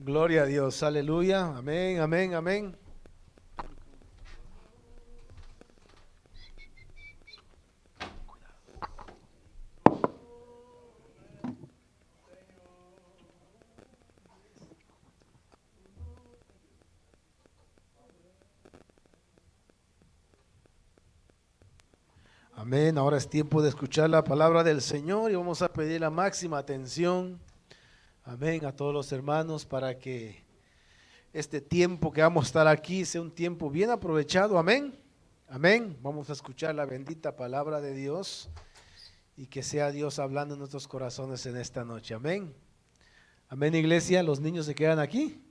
Gloria a Dios, aleluya, amén, amén, amén. Amén, ahora es tiempo de escuchar la palabra del Señor y vamos a pedir la máxima atención, amén, a todos los hermanos para que este tiempo que vamos a estar aquí sea un tiempo bien aprovechado, amén, amén. Vamos a escuchar la bendita palabra de Dios y que sea Dios hablando en nuestros corazones en esta noche, amén. Amén, iglesia, los niños se quedan aquí,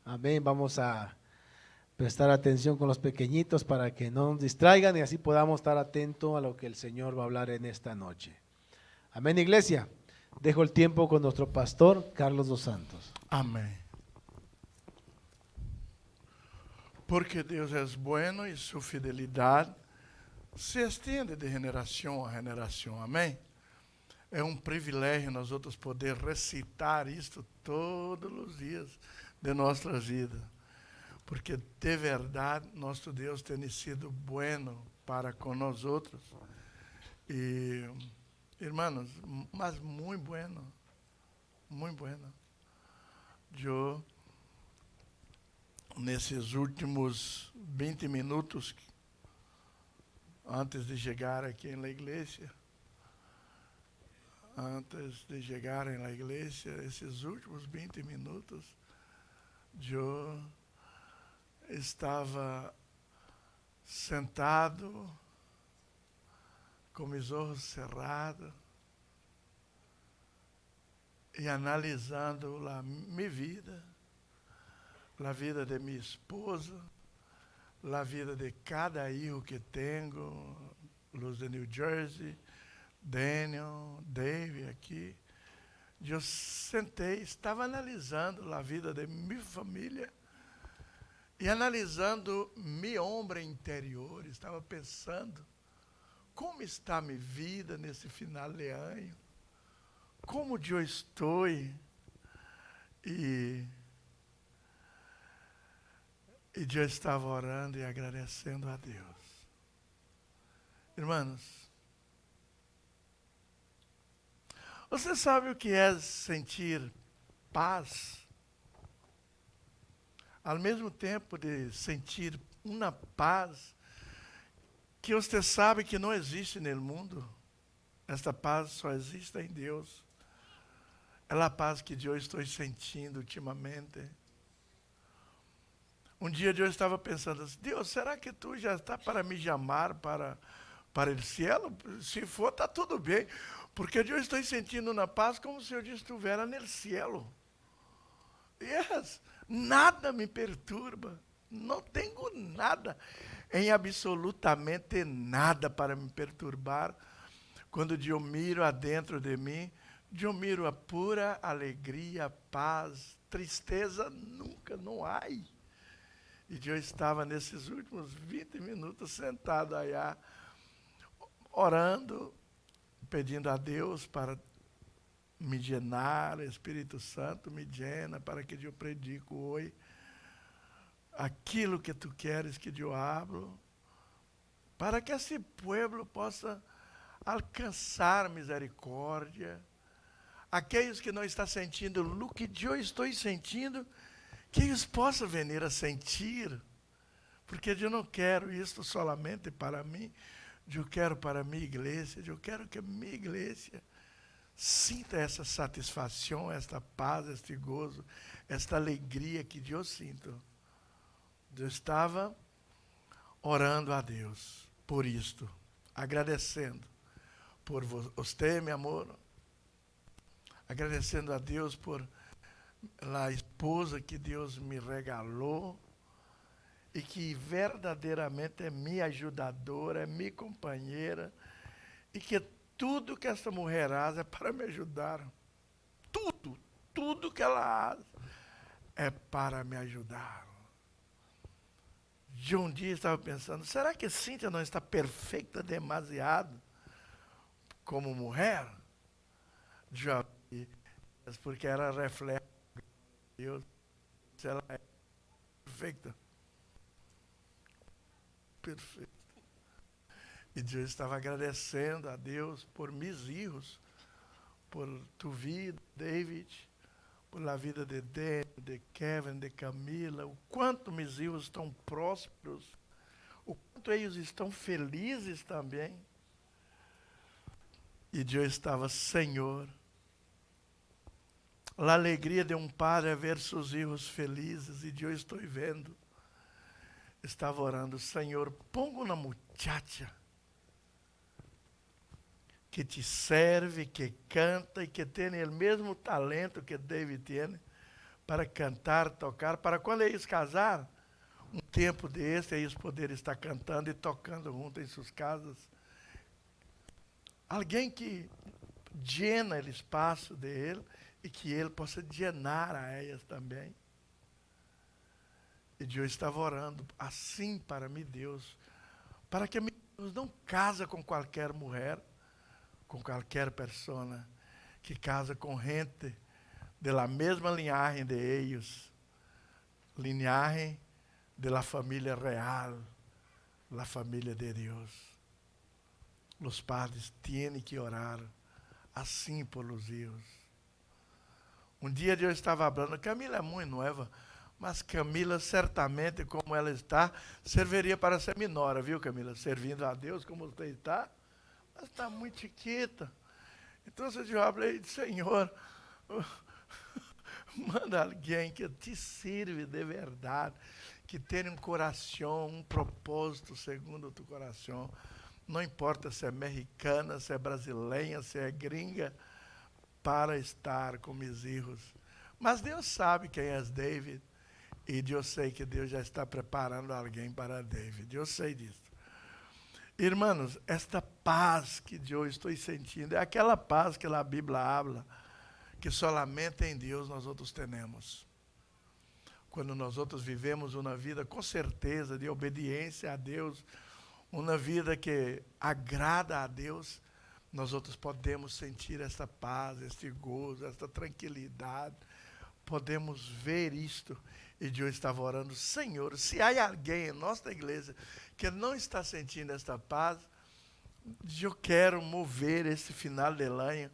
amén, vamos a prestar atención con los pequeñitos para que no nos distraigan y así podamos estar atentos a lo que el Señor va a hablar en esta noche. Amén, iglesia. Dejo el tiempo con nuestro pastor, Carlos dos Santos. Amém. Porque Deus é bueno e sua fidelidade se estende de geração a geração. Amém? É um privilégio nós outros poder recitar isto todos os dias de nossa vida. Porque de verdade nosso Deus tem sido bueno para com nós outros. E, irmãos, mas muito bueno. Muito bueno. Eu nesses últimos 20 minutos antes de chegar aqui na igreja, esses últimos 20 minutos, eu estava sentado com os olhos cerrados e analisando a minha vida, a vida de minha esposa, a vida de cada filho que tenho, os de New Jersey, Daniel, Dave aqui. Eu sentei, estava analisando a vida de minha família e analisando meu homem interior. Estava pensando como está minha vida nesse final de ano, como eu estou e eu estava orando e agradecendo a Deus. Irmãos, você sabe o que é sentir paz? Ao mesmo tempo de sentir uma paz que você sabe que não existe no mundo, esta paz só existe em Deus. É a paz que eu estou sentindo ultimamente. Um dia eu estava pensando assim, Deus, será que tu já está para me chamar para o céu? Se for, está tudo bem. Porque eu estou sentindo uma paz como se eu estivesse no céu. Yes, nada me perturba. Não tenho nada, em absolutamente nada para me perturbar. Quando eu miro adentro de mim, eu miro a pura alegria, paz, tristeza nunca, não há. E eu estava nesses últimos 20 minutos sentado aí, orando, pedindo a Deus para me llenar, Espírito Santo me llena para que eu predico hoje aquilo que tu queres que eu hablo, para que esse povo possa alcançar misericórdia. Aqueles que não estão sentindo o que eu estou sentindo, que eles possam vir a sentir, porque eu não quero isso solamente para mim, eu quero para a minha igreja, eu quero que a minha igreja sinta essa satisfação, esta paz, este gozo, esta alegria que eu sinto. Eu estava orando a Deus por isto, agradecendo por você, meu amor, agradecendo a Deus por a esposa que Deus me regalou e que verdadeiramente é minha ajudadora, é minha companheira e que tudo que essa mulher faz é para me ajudar. Tudo que ela faz é para me ajudar. De um dia estava pensando, será que Cíntia não está perfeita demasiado como mulher? Já, porque ela reflete Deus. ela é perfeita. Perfeita. E Deus estava agradecendo a Deus por meus filhos, por tu vida, David, por a vida de Daniel, de Kevin, de Camila, o quanto meus filhos estão prósperos, o quanto eles estão felizes também. E Deus estava, Senhor, a alegria de um pai é ver seus filhos felizes, e Deus estou vendo. Estava orando, Senhor, ponga uma muchacha que te serve, que canta e que tem o mesmo talento que David tem para cantar, tocar, para quando eles casar, um tempo desse, eles poderem estar cantando e tocando junto em suas casas. Alguém que llena o espaço dele e que ele possa llenar a elas também. E Deus estava orando assim para mim, Deus, para que Deus não casa com qualquer mulher, com qualquer pessoa, que casa com gente da mesma linhagem de eles, linhagem da família real, a família de Deus. Os padres têm que orar assim por los hijos. Um dia Deus estava falando, Camila é muito nova, mas Camila certamente, como ela está, serviria para ser minora, viu, Camila? Servindo a Deus como você está, mas está muito chiquita. Então eu falei, Senhor, manda alguém que te sirva de verdade, que tenha um coração, um propósito segundo o teu coração. Não importa se é mexicana, se é brasileira, se é gringa, para estar com meus filhos. Mas Deus sabe quem é David, e eu sei que Deus já está preparando alguém para David. Eu sei disso. Irmãos, esta paz que eu estou sentindo é aquela paz que a Bíblia habla, que solamente em Deus nós outros temos. Quando nós outros vivemos uma vida com certeza de obediência a Deus, uma vida que agrada a Deus, nós outros podemos sentir essa paz, esse gozo, essa tranquilidade. Podemos ver isto. E Deus estava orando, Senhor, se há alguém em nossa igreja que não está sentindo esta paz, eu quero mover esse final de ano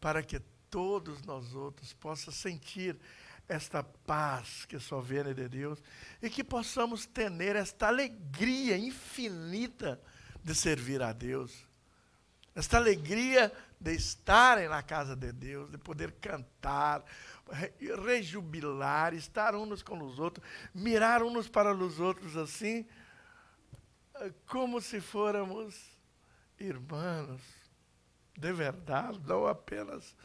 para que todos nós outros possam sentir esta paz que só vem de Deus e que possamos ter esta alegria infinita de servir a Deus. Esta alegria de estar na casa de Deus, de poder cantar, rejubilar, estar uns com os outros, mirar uns para os outros assim, como se fôramos irmãos, de verdade, não apenas,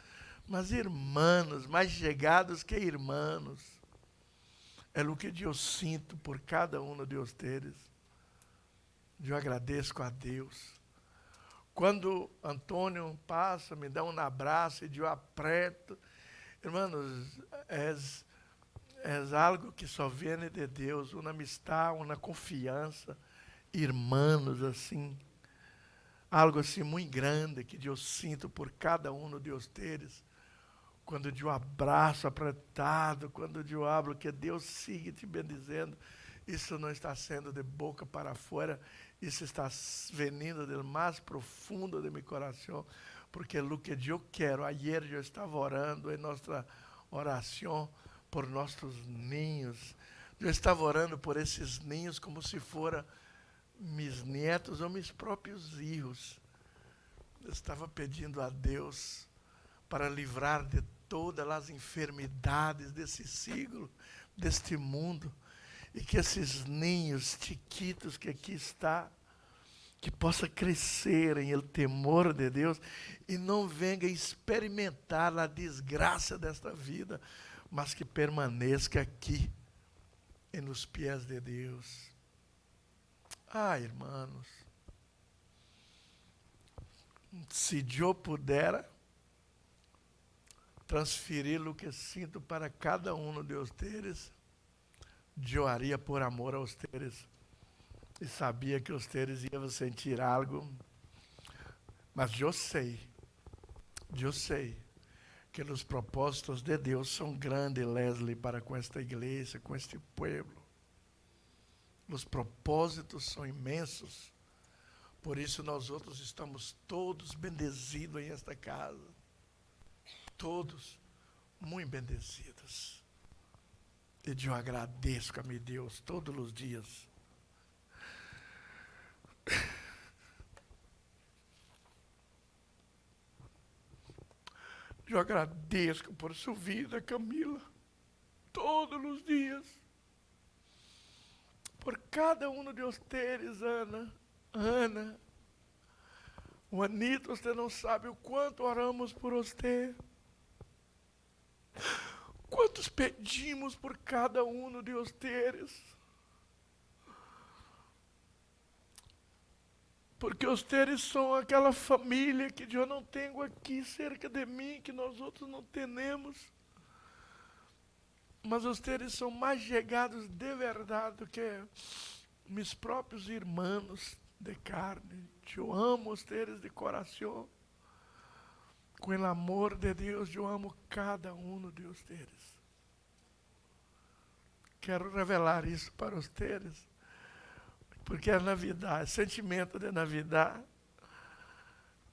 mas irmãos, mais chegados que irmãos. É o que eu sinto por cada um de vocês. Eu agradeço a Deus. Quando Antônio passa, me dá um abraço e eu aperto. Irmãos, é algo que só vem de Deus, uma amistade, uma confiança, irmãos assim, algo assim muito grande que eu sinto por cada um de vocês. Quando eu abraço apertado, quando eu hablo que Deus siga te bendizendo, isso não está sendo de boca para fora, isso está vindo do mais profundo de meu coração, porque o que eu quero, ayer eu estava orando em nossa oração por nossos ninhos, eu estava orando por esses ninhos como se fossem meus netos ou meus próprios filhos. Eu estava pedindo a Deus para livrar de todas as enfermidades desse siglo, deste mundo, e que esses ninhos chiquitos que aqui está, que possa crescer em el temor de Deus e não venha experimentar a desgraça desta vida, mas que permaneça aqui, nos pés de Deus. Ah, irmãos, se eu pudera transferir o que sinto para cada um de vocês, eu haria por amor a vocês. E sabia que vocês iam sentir algo. Mas eu sei que os propósitos de Deus são grandes, Leslie, para com esta igreja, com este povo. Os propósitos são imensos. Por isso nós outros estamos todos bendecidos em esta casa. Todos muito bendecidos. E eu agradeço a meu Deus todos os dias. Eu agradeço por sua vida, Camila, todos os dias. Por cada um de vocês, Ana, o Anito, você não sabe o quanto oramos por você. Quantos pedimos por cada um de vocês. Porque vocês são aquela família que eu não tenho aqui cerca de mim, que nós outros não temos. Mas vocês são mais chegados de verdade do que meus próprios irmãos de carne. Eu amo vocês de coração. Com o amor de Deus, eu amo cada um de vocês. Quero revelar isso para vocês. Porque é Navidad, é sentimento de Navidad.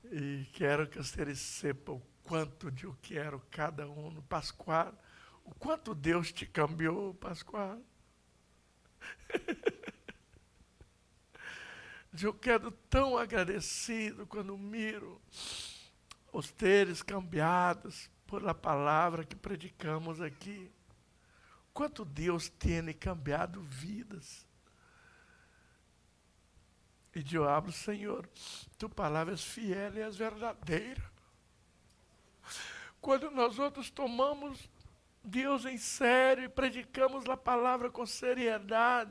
E quero que vocês sepam o quanto eu quero cada um no Pascual. O quanto Deus te cambiou, Pascual. Eu quero tão agradecido quando miro os teres cambiados por a palavra que predicamos aqui. Quanto Deus tem cambiado vidas. E eu abro, Senhor, tu palavra é fiel e é verdadeira. Quando nós outros tomamos Deus em sério e predicamos a palavra com seriedade,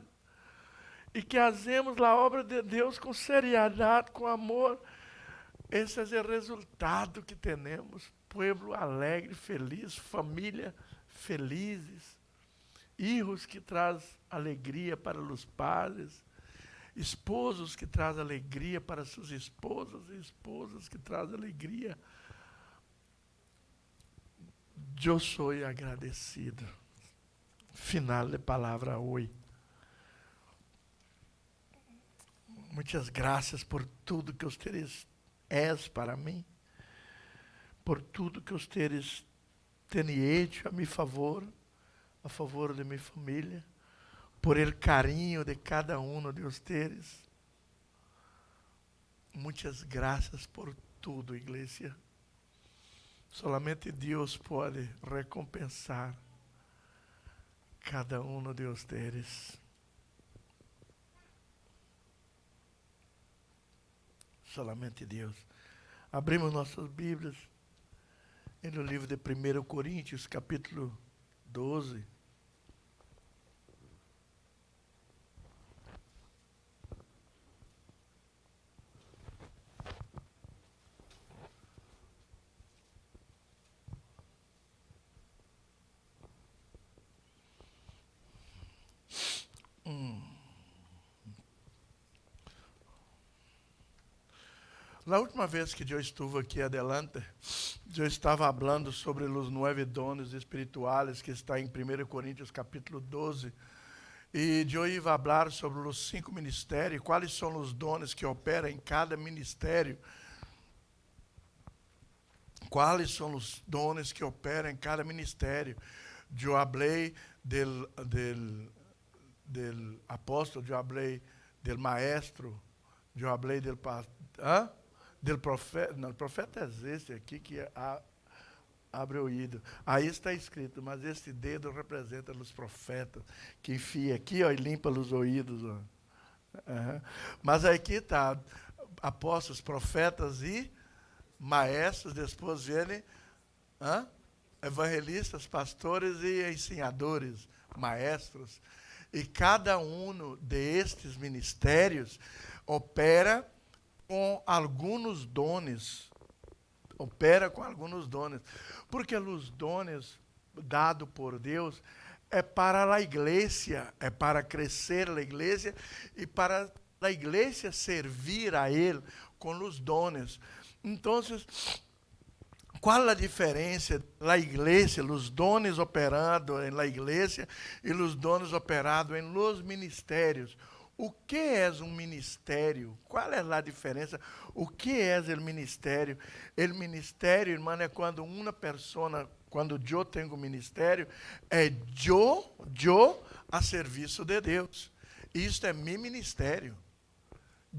e que fazemos a obra de Deus com seriedade, com amor, esse é o resultado que temos. Pueblo alegre, feliz, família felizes, filhos que traz alegria para os pais, esposos que traz alegria para suas esposas, e esposas que traz alegria. Eu sou agradecido. Final de palavra hoje. Muitas graças por tudo que vocês és para mim, por tudo que vocês têm hecho a meu favor, a favor de minha família, por el carinho de cada um de vocês. Muitas graças por tudo, igreja. Solamente Deus pode recompensar cada um de vocês. Solamente Deus. Abrimos nossas Bíblias no livro de 1 Coríntios, capítulo 12. Na última vez que eu estive aqui adelante, eu estava falando sobre os 9 dones espirituais que está em 1 Coríntios capítulo 12. E eu ia falar sobre os 5 ministérios, quais são os dones que operam em cada ministério. Quais são os dones que operam em cada ministério. Eu falei del apóstolo, eu falei del maestro, eu falei del pastor. Del profeta, não, o profeta é esse aqui que abre o ouvido. Aí está escrito, mas esse dedo representa os profetas, que enfia aqui, ó, e limpa os ouvidos. Ó. Uhum. Mas aqui está, apóstolos, profetas e maestros, depois vem evangelistas, pastores e ensinadores, maestros. E cada um destes ministérios opera com alguns dones, porque os dones dados por Deus é para a igreja, é para crescer a igreja e para a igreja servir a Ele com os dones. Então, qual a diferença da igreja, os dones operando na igreja e os dones operando em los ministérios? O que é um ministério? Qual é a diferença? O que é o ministério? O ministério, irmão, é quando uma pessoa, quando eu tenho ministério, é eu a serviço de Deus. Isto é meu ministério.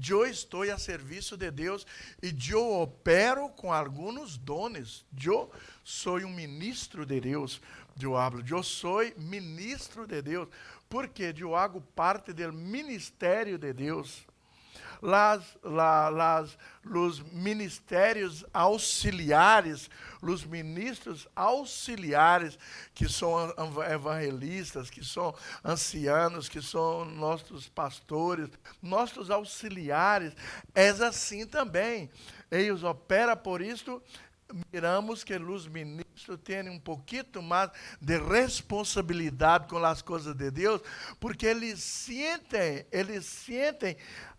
Eu estou a serviço de Deus e eu opero com alguns dones. Eu sou ministro de Deus. Eu sou ministro de Deus, porque eu hago parte do ministério de Deus. Os ministérios auxiliares, os ministros auxiliares, que são evangelistas, que são ancianos, que são nossos pastores, nossos auxiliares, é assim também. Eles operam por isso. Miramos que os ministros têm um pouquinho mais de responsabilidade com as coisas de Deus, porque eles sentem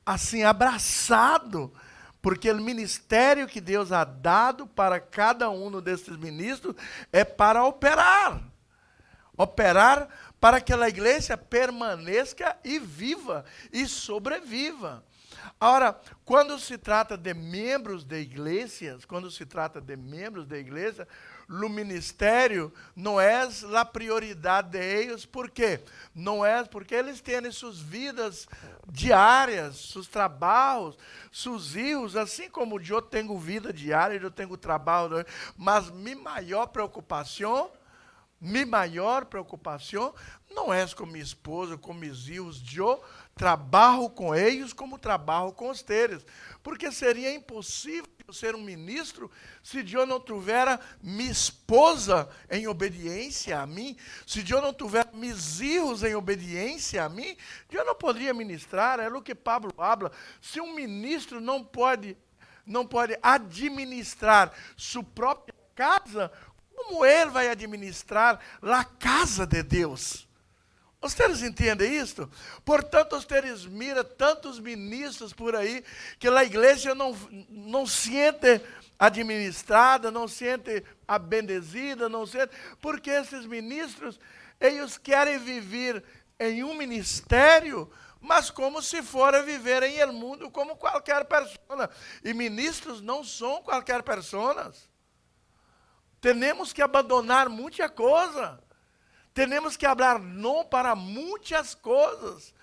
assim abraçado, porque o ministério que Deus ha dado para cada um desses ministros é para operar para que a igreja permaneça e viva e sobreviva. Ora, quando se trata de membros de igrejas, o ministério não é a prioridade deles. Por quê? Não é porque eles têm suas vidas diárias, seus trabalhos, seus filhos, assim como eu tenho vida diária, eu tenho trabalho, mas minha maior preocupação não é com minha esposa, com meus filhos. Eu trabalho com eles como trabalho com os teres. Porque seria impossível eu ser um ministro se eu não tiver minha esposa em obediência a mim, se eu não tiver meus filhos em obediência a mim, eu não poderia ministrar. É o que Pablo fala. Se um ministro não pode administrar sua própria casa, como ele vai administrar a casa de Deus? Vocês entendem isso? Portanto, vocês miram tantos ministros por aí, que a igreja não sente administrada, não sente bendecida, não sente, porque esses ministros, eles querem viver em um ministério, mas como se fora viver em el mundo como qualquer pessoa. E ministros não são qualquer pessoas. Temos que abandonar muita coisa. Temos que falar não para muitas coisas,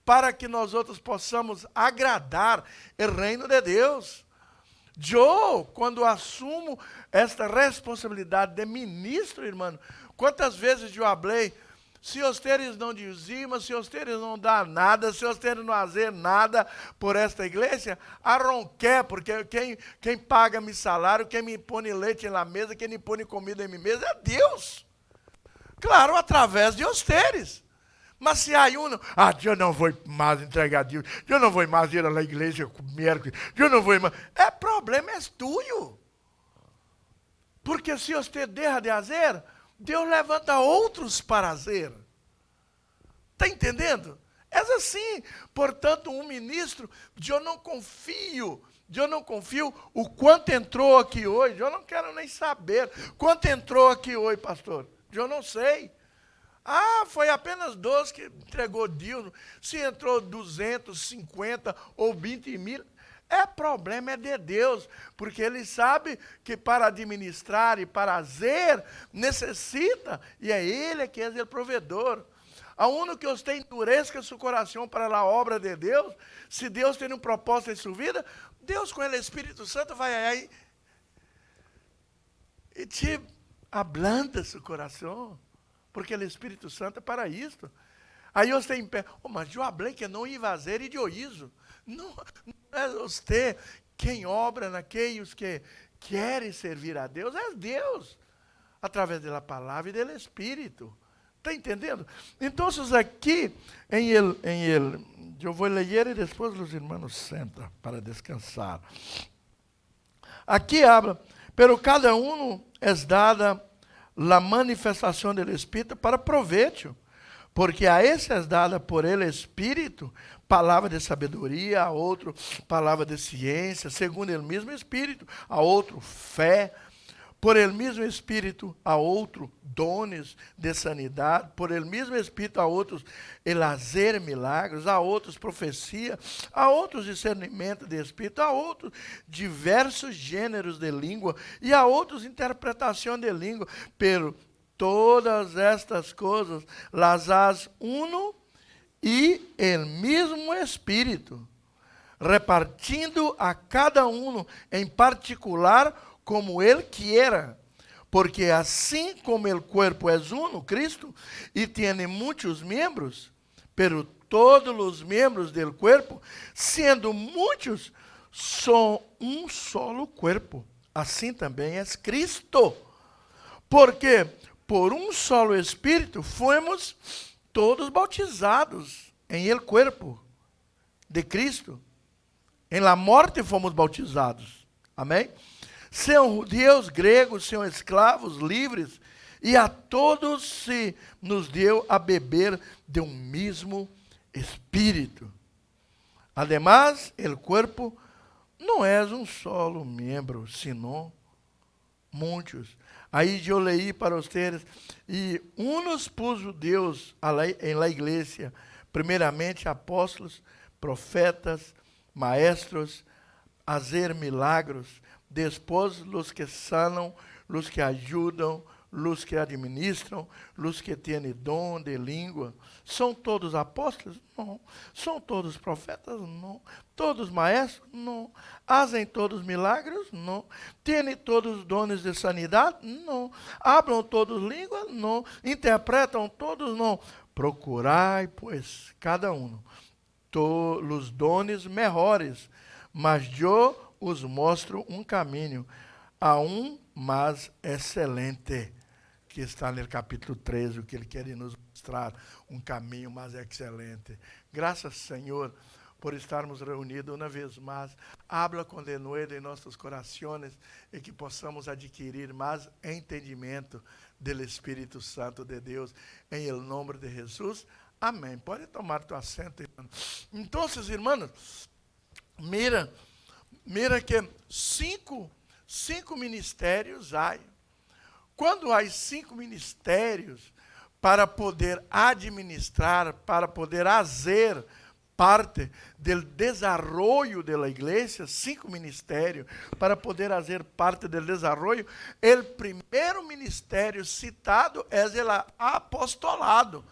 para que nós outros possamos agradar o reino de Deus. Eu, quando assumo esta responsabilidade de ministro, irmão, quantas vezes eu falei, se vocês não dizimam, se vocês não dão nada, se vocês não fazem nada por esta igreja, arronqué, porque quem paga meu salário, quem me põe leite na mesa, quem me põe comida em minha mesa é Deus. Claro, através de vocês. Mas se há eu não vou mais entregar a Deus, eu não vou mais ir à igreja miércoles, eu não vou mais. Problema é tuyo. Porque se você deixa de fazer, Deus levanta outros para fazer. Está entendendo? É assim. Portanto, um ministro, eu não confio o quanto entrou aqui hoje, eu não quero nem saber. Quanto entrou aqui hoje, pastor? Eu não sei. Foi apenas 12 que entregou dízimo. Se entrou 250 ou 20 mil, problema é de Deus, porque Ele sabe que para administrar e para fazer, necessita, e é Ele que é o provedor. A único que você endureça seu coração para a obra de Deus, se Deus tem um propósito em sua vida, Deus com o Espírito Santo vai aí e te ablanda seu coração, porque o Espírito Santo é para isto. Aí você em pé, mas eu falei que não ia fazer idioísmo. Não é você quem obra naqueles que querem servir a Deus, é Deus, através da palavra e do Espírito. Está entendendo? Então, aqui, eu vou ler e depois os irmãos sentam para descansar. Aqui habla, pero cada uno es dada la manifestación del Espíritu para provecho, porque a esse es dada por el Espírito palavra de sabedoria, a outro palavra de ciência, segundo o mesmo Espírito, a outro fé, por el mismo Espírito a outro dones de sanidade, por el mismo Espírito a outros el hacer milagres, a outros profecia, a outros discernimento de Espírito, a outros diversos gêneros de língua e a outros interpretação de língua, pero todas estas coisas las haz uno e el mismo Espírito, repartindo a cada um em particular como Ele quiera, porque assim como o corpo é uno, Cristo, e tem muitos membros, pero todos os membros do corpo, sendo muitos, são solo corpo. Assim também é Cristo. Porque por solo Espírito fomos todos bautizados em el corpo de Cristo. Em la morte fomos bautizados. Amém? Sejam judeus, gregos, sejam escravos, livres, e a todos se nos deu a beber de mesmo Espírito. Además, o corpo não é solo membro, sino muitos. Aí eu leí para vocês, e uns puso Deus em la igreja, primeiramente apóstolos, profetas, maestros, fazer milagros, depois os que sanam, os que ajudam, os que administram, os que têm dom de língua. São todos apóstolos? Não. São todos profetas? Não. Todos maestros? Não. Fazem todos milagres? Não. Têm todos dones de sanidade? Não. Hablam todos línguas? Não. Interpretam todos? Não. Procurai, pois, cada um, os dones melhores, mas eu os mostro caminho, a mais excelente, que está no capítulo 13, o que ele quer nos mostrar, caminho mais excelente. Graças, Senhor, por estarmos reunidos uma vez mais. Habla com denuedo em nossos corações e que possamos adquirir mais entendimento do Espírito Santo de Deus, em nome de Jesus. Amém. Pode tomar tu assento, irmão. Então, irmãos, mira que cinco ministérios há. Quando há 5 ministérios para poder administrar, para poder fazer parte do desenvolvimento da igreja, 5 ministérios, para poder fazer parte do desenvolvimento, o primeiro ministério citado é o apostolado.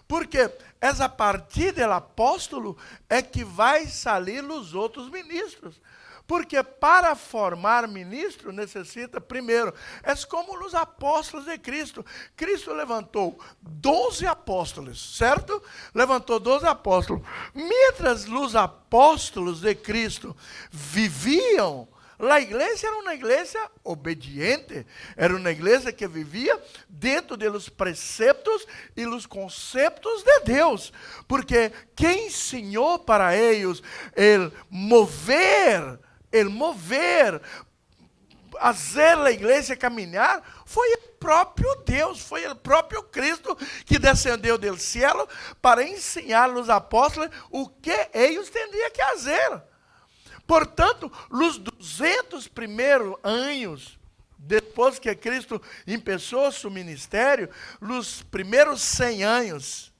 Porque é a partir do apóstolo é que vai sair os outros ministros. Porque para formar ministro necessita, primeiro, é como os apóstolos de Cristo. Cristo levantou 12 apóstolos, certo? Levantou 12 apóstolos. Mientras os apóstolos de Cristo viviam, a igreja era uma igreja obediente, era uma igreja que vivia dentro dos preceptos e dos conceitos de Deus, porque quem ensinou para eles el mover, fazer a igreja caminhar, foi o próprio Deus, foi o próprio Cristo que descendeu do céu para ensinar aos apóstolos o que eles teriam que fazer. Portanto, os 200 primeiros anos, depois que Cristo começou seu ministério, os primeiros 100 anos,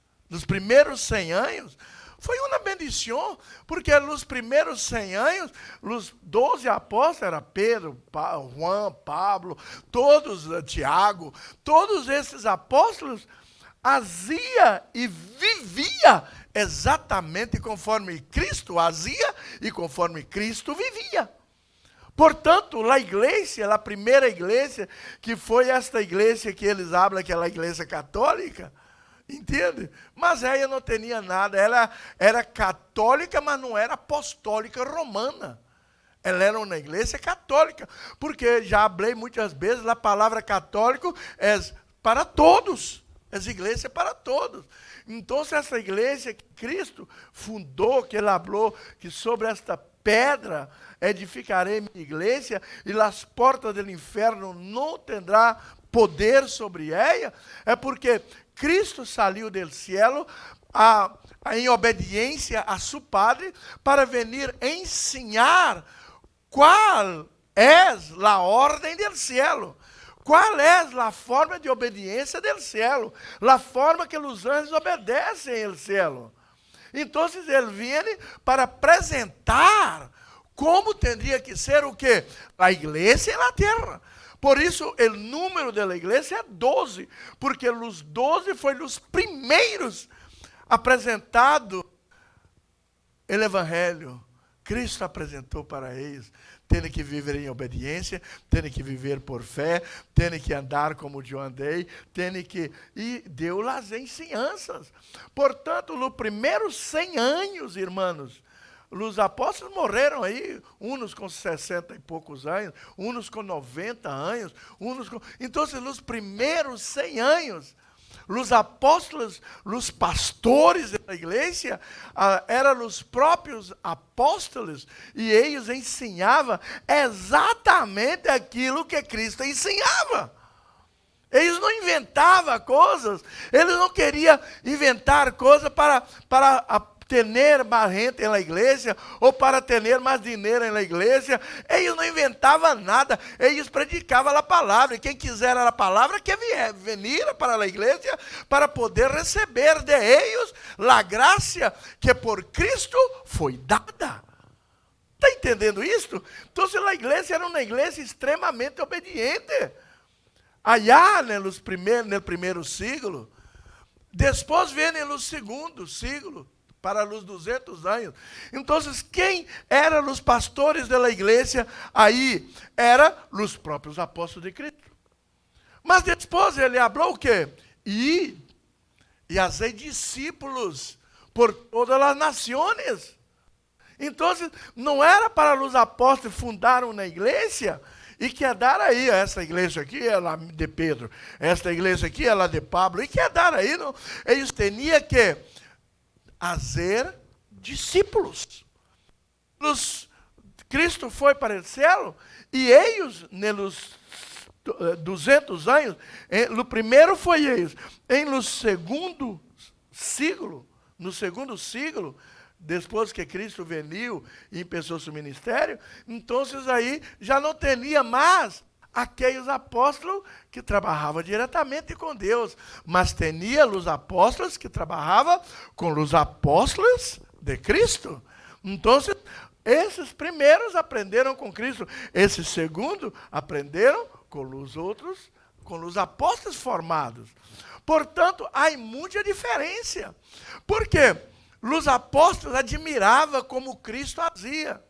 foi uma bendição, porque nos primeiros 100 anos, os 12 apóstolos, era Pedro, Juan, Pablo, todos, Tiago, todos esses apóstolos, fazia e vivia exatamente conforme Cristo fazia e conforme Cristo vivia. Portanto, a igreja, a primeira igreja, que foi esta igreja que eles falam, que é a igreja católica, entende? Mas ela não tinha nada, ela era católica, mas não era apostólica romana. Ela era uma igreja católica, porque já falei muitas vezes, a palavra católico é para todos, é igreja para todos. Então, essa igreja que Cristo fundou, que ele falou que sobre esta pedra edificarei minha igreja e as portas do inferno não terá poder sobre ela, é porque Cristo saiu do céu em obediência a seu Padre para venir ensinar qual é a ordem do céu. qual é a forma de obediência do cielo, a forma que os anjos obedecem ao cielo. Então, ele vinha para apresentar como teria que ser o quê? A igreja na terra. Por isso, o número da igreja é 12, porque os 12 foram os primeiros apresentados o evangelho. Cristo apresentou para eles. Tem que viver em obediência, tem que viver por fé, tem que andar como eu andei, e deu as ensinanças. Portanto, nos primeiros 100 anos, irmãos, os apóstolos morreram aí, uns com 60 e poucos anos, uns com 90 anos, Então, nos primeiros 100 anos, os apóstolos, os pastores da igreja, eram os próprios apóstolos, e eles ensinavam exatamente aquilo que Cristo ensinava. Eles não inventavam coisas, eles não queriam inventar coisas para ter mais gente na igreja, ou para ter mais dinheiro na igreja. Eles não inventavam nada, eles predicavam a palavra, e quem quiser a palavra, que venir para a igreja, para poder receber de eles a graça que por Cristo foi dada. Está entendendo isto? Então, a igreja era uma igreja extremamente obediente. Allá no primeiro século, depois vem no segundo século, para os 200 anos. Então, quem eram os pastores da igreja? Aí, eram os próprios apóstolos de Cristo. Mas depois ele falou o quê? E fazei discípulos por todas as nações. Então, não era para os apóstolos fundaram uma igreja e quedar aí, essa igreja aqui é a de Pedro, esta igreja aqui é a de Pablo, e quedar aí, não. Eles tinham que fazer discípulos. Cristo foi para o céu, e eles, nos 200 anos, no primeiro foi eles, no segundo século, depois que Cristo veio e começou seu ministério, então aí já não tinha mais aqueles apóstolos que trabalhavam diretamente com Deus, mas tinha os apóstolos que trabalhavam com os apóstolos de Cristo. Então, esses primeiros aprenderam com Cristo, esses segundos aprenderam com os outros, com os apóstolos formados. Portanto, há muita diferença. Por quê? Os apóstolos admiravam como Cristo fazia,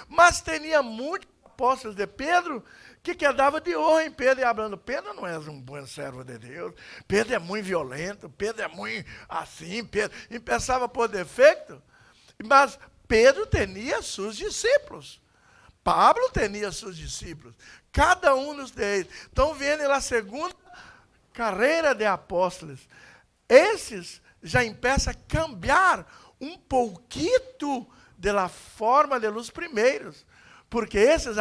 mas tinha muitos apóstolos de Pedro que quedava de honra em Pedro, e falando, Pedro não é um bom servo de Deus, Pedro é muito violento, Pedro é muito assim, Pedro, e pensava por defeito, mas Pedro tinha seus discípulos, Pablo tinha seus discípulos, cada um deles. Então, vendo a segunda carreira de apóstolos, esses já começam a cambiar um pouquinho da forma de los primeiros, porque esses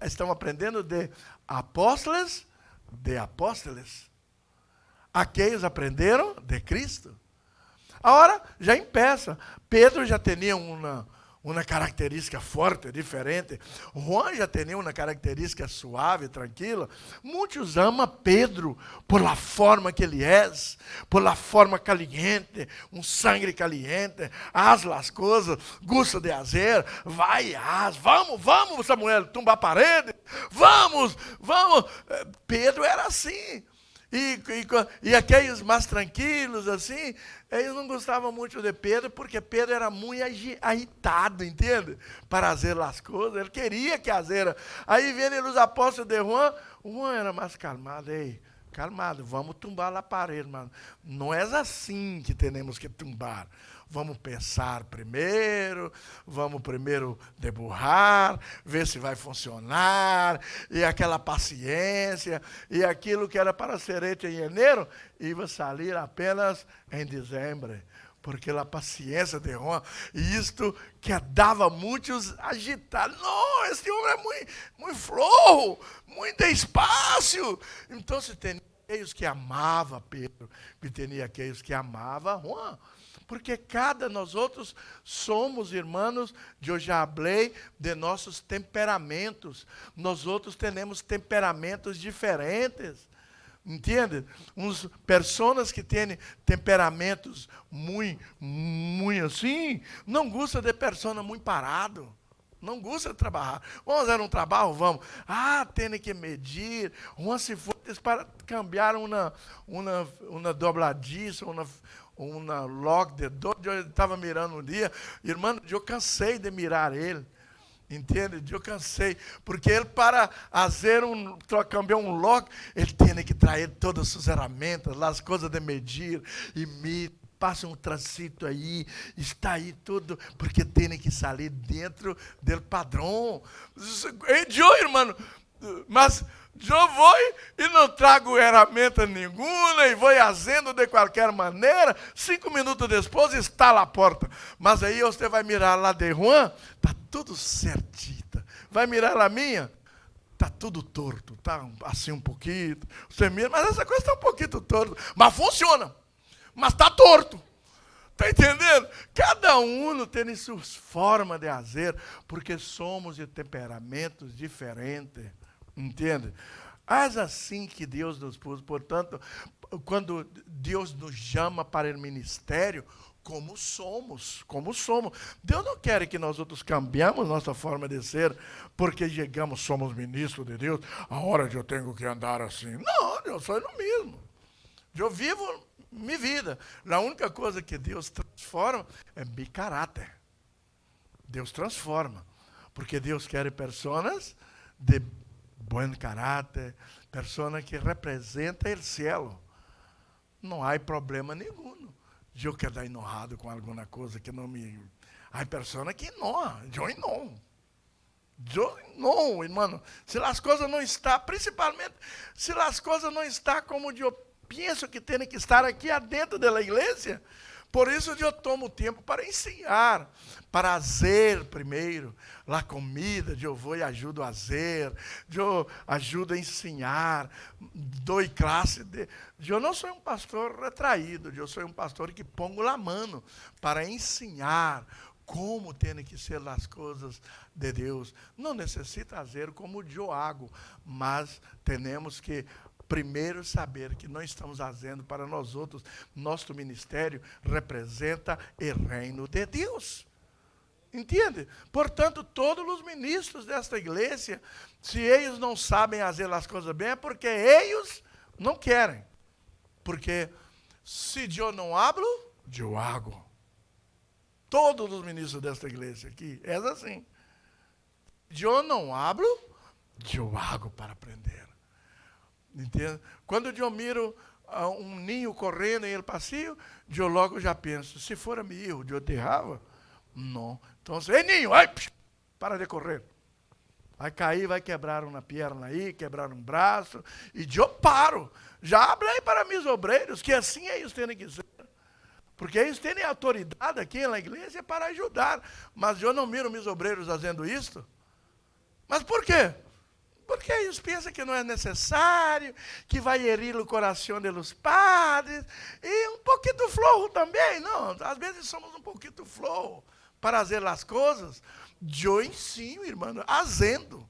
estão aprendendo de apóstolos, aqueles aprenderam de Cristo. Agora, já começa, Pedro já tinha uma característica forte, diferente. Juan já tinha uma característica suave, tranquila. Muitos amam Pedro por la forma que ele é, por la forma caliente, um sangue caliente, haz as coisas, gosta de fazer, vai, vamos, Samuel, tumbar a parede, vamos. Pedro era assim. E aqueles mais tranquilos, assim, eles não gostavam muito de Pedro, porque Pedro era muito agitado, entende? Para fazer as coisas, ele queria que fazia. Aí vêm os apóstolos de Juan era mais calmado, calmado, vamos tumbar a parede, mano. Não é assim que temos que tumbar. Vamos pensar primeiro, vamos primeiro deburrar, ver se vai funcionar, e aquela paciência, e aquilo que era para ser feito em janeiro, ia sair apenas em dezembro, porque a paciência de Juan, e isto que dava muitos agitados. Não, esse homem é muito flojo, muito despacio. Então, se tem aqueles que amavam Pedro, e tinha aqueles que amavam Juan. Porque cada nós outros somos, irmãos, eu já falei de nossos temperamentos. Nós outros temos temperamentos diferentes. Entende? Uns pessoas que têm temperamentos muito assim, não gostam de pessoa muito parado. Não gosta de trabalhar. Vamos fazer um trabalho? Vamos. Tem que medir. Vamos se for para cambiar uma dobradiça, uma log de dor. Eu estava mirando um dia, irmão, eu cansei de mirar ele. Entende? Eu cansei. Porque ele, para fazer cambiar um log, ele tem que trazer todas as ferramentas, as coisas de medir, e medir. Passa um trânsito aí, está aí tudo, porque tem que sair dentro do padrão. Eu, irmão, mas eu vou e não trago ferramenta nenhuma, e vou fazendo de qualquer maneira, 5 minutos depois está lá a porta. Mas aí você vai mirar lá de Juan, está tudo certinho. Vai mirar lá minha, está tudo torto, está assim um pouquinho. Você mira, mas essa coisa está um pouquinho torto, mas funciona. Mas está torto. Está entendendo? Cada um tem suas formas de fazer, porque somos de temperamentos diferentes. Entende? Mas assim que Deus nos pôs. Portanto, quando Deus nos chama para o ministério, como somos. Deus não quer que nós outros cambiamos nossa forma de ser, porque chegamos, somos ministros de Deus, a hora que eu tenho que andar assim. Não, eu sou eu mesmo. Eu vivo minha vida. A única coisa que Deus transforma é meu caráter. Deus transforma. Porque Deus quer pessoas de bom caráter, pessoas que representam o céu. Não há problema nenhum. Eu quero dar enojado com alguma coisa que não me... Há pessoas que não. Eu não, irmão. Se as coisas não estão, principalmente, se as coisas não estão como eu penso que tem que estar aqui dentro da igreja. Por isso eu tomo tempo para ensinar, para fazer primeiro a comida, eu vou e ajudo a fazer, eu ajudo a ensinar, dou classe. Eu não sou um pastor retraído, eu sou um pastor que pongo a mão para ensinar como tem que ser as coisas de Deus. Não necessita fazer como eu hago, mas temos que primeiro saber que nós estamos fazendo para nós outros. Nosso ministério representa o reino de Deus. Entende? Portanto, todos os ministros desta igreja, se eles não sabem fazer as coisas bem, é porque eles não querem. Porque se eu não hablo, eu hago. Todos os ministros desta igreja aqui, é assim. Eu não hablo, eu hago para aprender. Entende? Quando eu miro um ninho correndo em el passeio, eu logo já penso, se for meu erro, eu te errava? Não. Então, ei ninho, ai, para de correr. Vai cair, vai quebrar uma perna aí, quebrar um braço, e eu paro. Já falei para meus obreiros que assim eles têm que ser. Porque eles têm autoridade aqui na igreja para ajudar. Mas eu não miro meus obreiros fazendo isso. Mas por quê? Porque eles pensam que não é necessário, que vai herir o coração dos padres, e um pouquinho flojo também, não, às vezes somos um pouquinho flojo para fazer as coisas. Eu ensino, irmão, fazendo.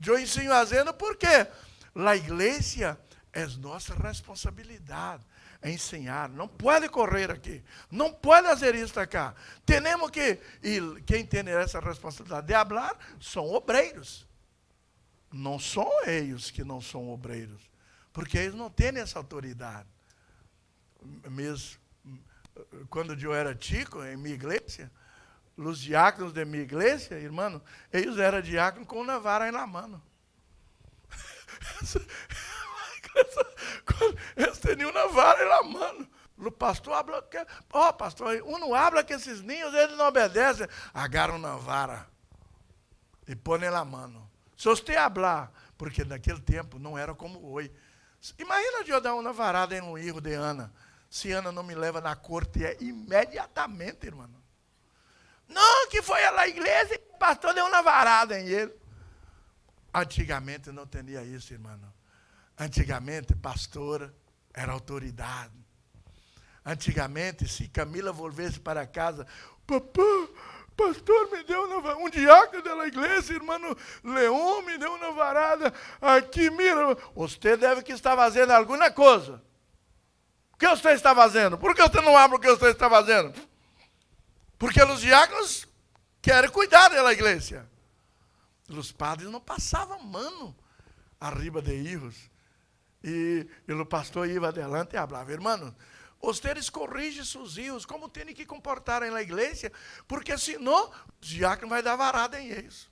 Eu ensino fazendo porque a igreja é nossa responsabilidade, é ensinar, não pode correr aqui, não pode fazer isso acá. Temos que, e quem tem essa responsabilidade de falar são obreiros. Não são eles que não são obreiros, porque eles não têm essa autoridade. Mesmo quando eu era chico, em minha igreja, os diáconos de minha igreja, irmão, eles eram diáconos com uma vara na mão. Eles tinham uma vara na mão. O pastor habla, pastor, não habla que esses ninhos, eles não obedecem. Agarram uma vara e põem na mão. Se você falar, porque naquele tempo não era como hoje. Imagina eu dar uma varada em um erro de Ana. Se Ana não me leva na corte, é imediatamente, irmão. Não, que foi à igreja e o pastor deu uma varada em ele. Antigamente não tinha isso, irmão. Antigamente, pastor era autoridade. Antigamente, se Camila volvesse para casa, papá, pastor me deu um diácono da igreja, irmão Leão me deu uma varada aqui, mira, você deve que estar fazendo alguma coisa. O que você está fazendo? Por que você não abre o que você está fazendo? Porque os diáconos querem cuidar da igreja. Os padres não passavam mano arriba de hijos. E o pastor ia adelante e falava, irmão, vocês corrigem seus filhos como tem que comportar na igreja, porque senão o diácono vai dar varada em eles.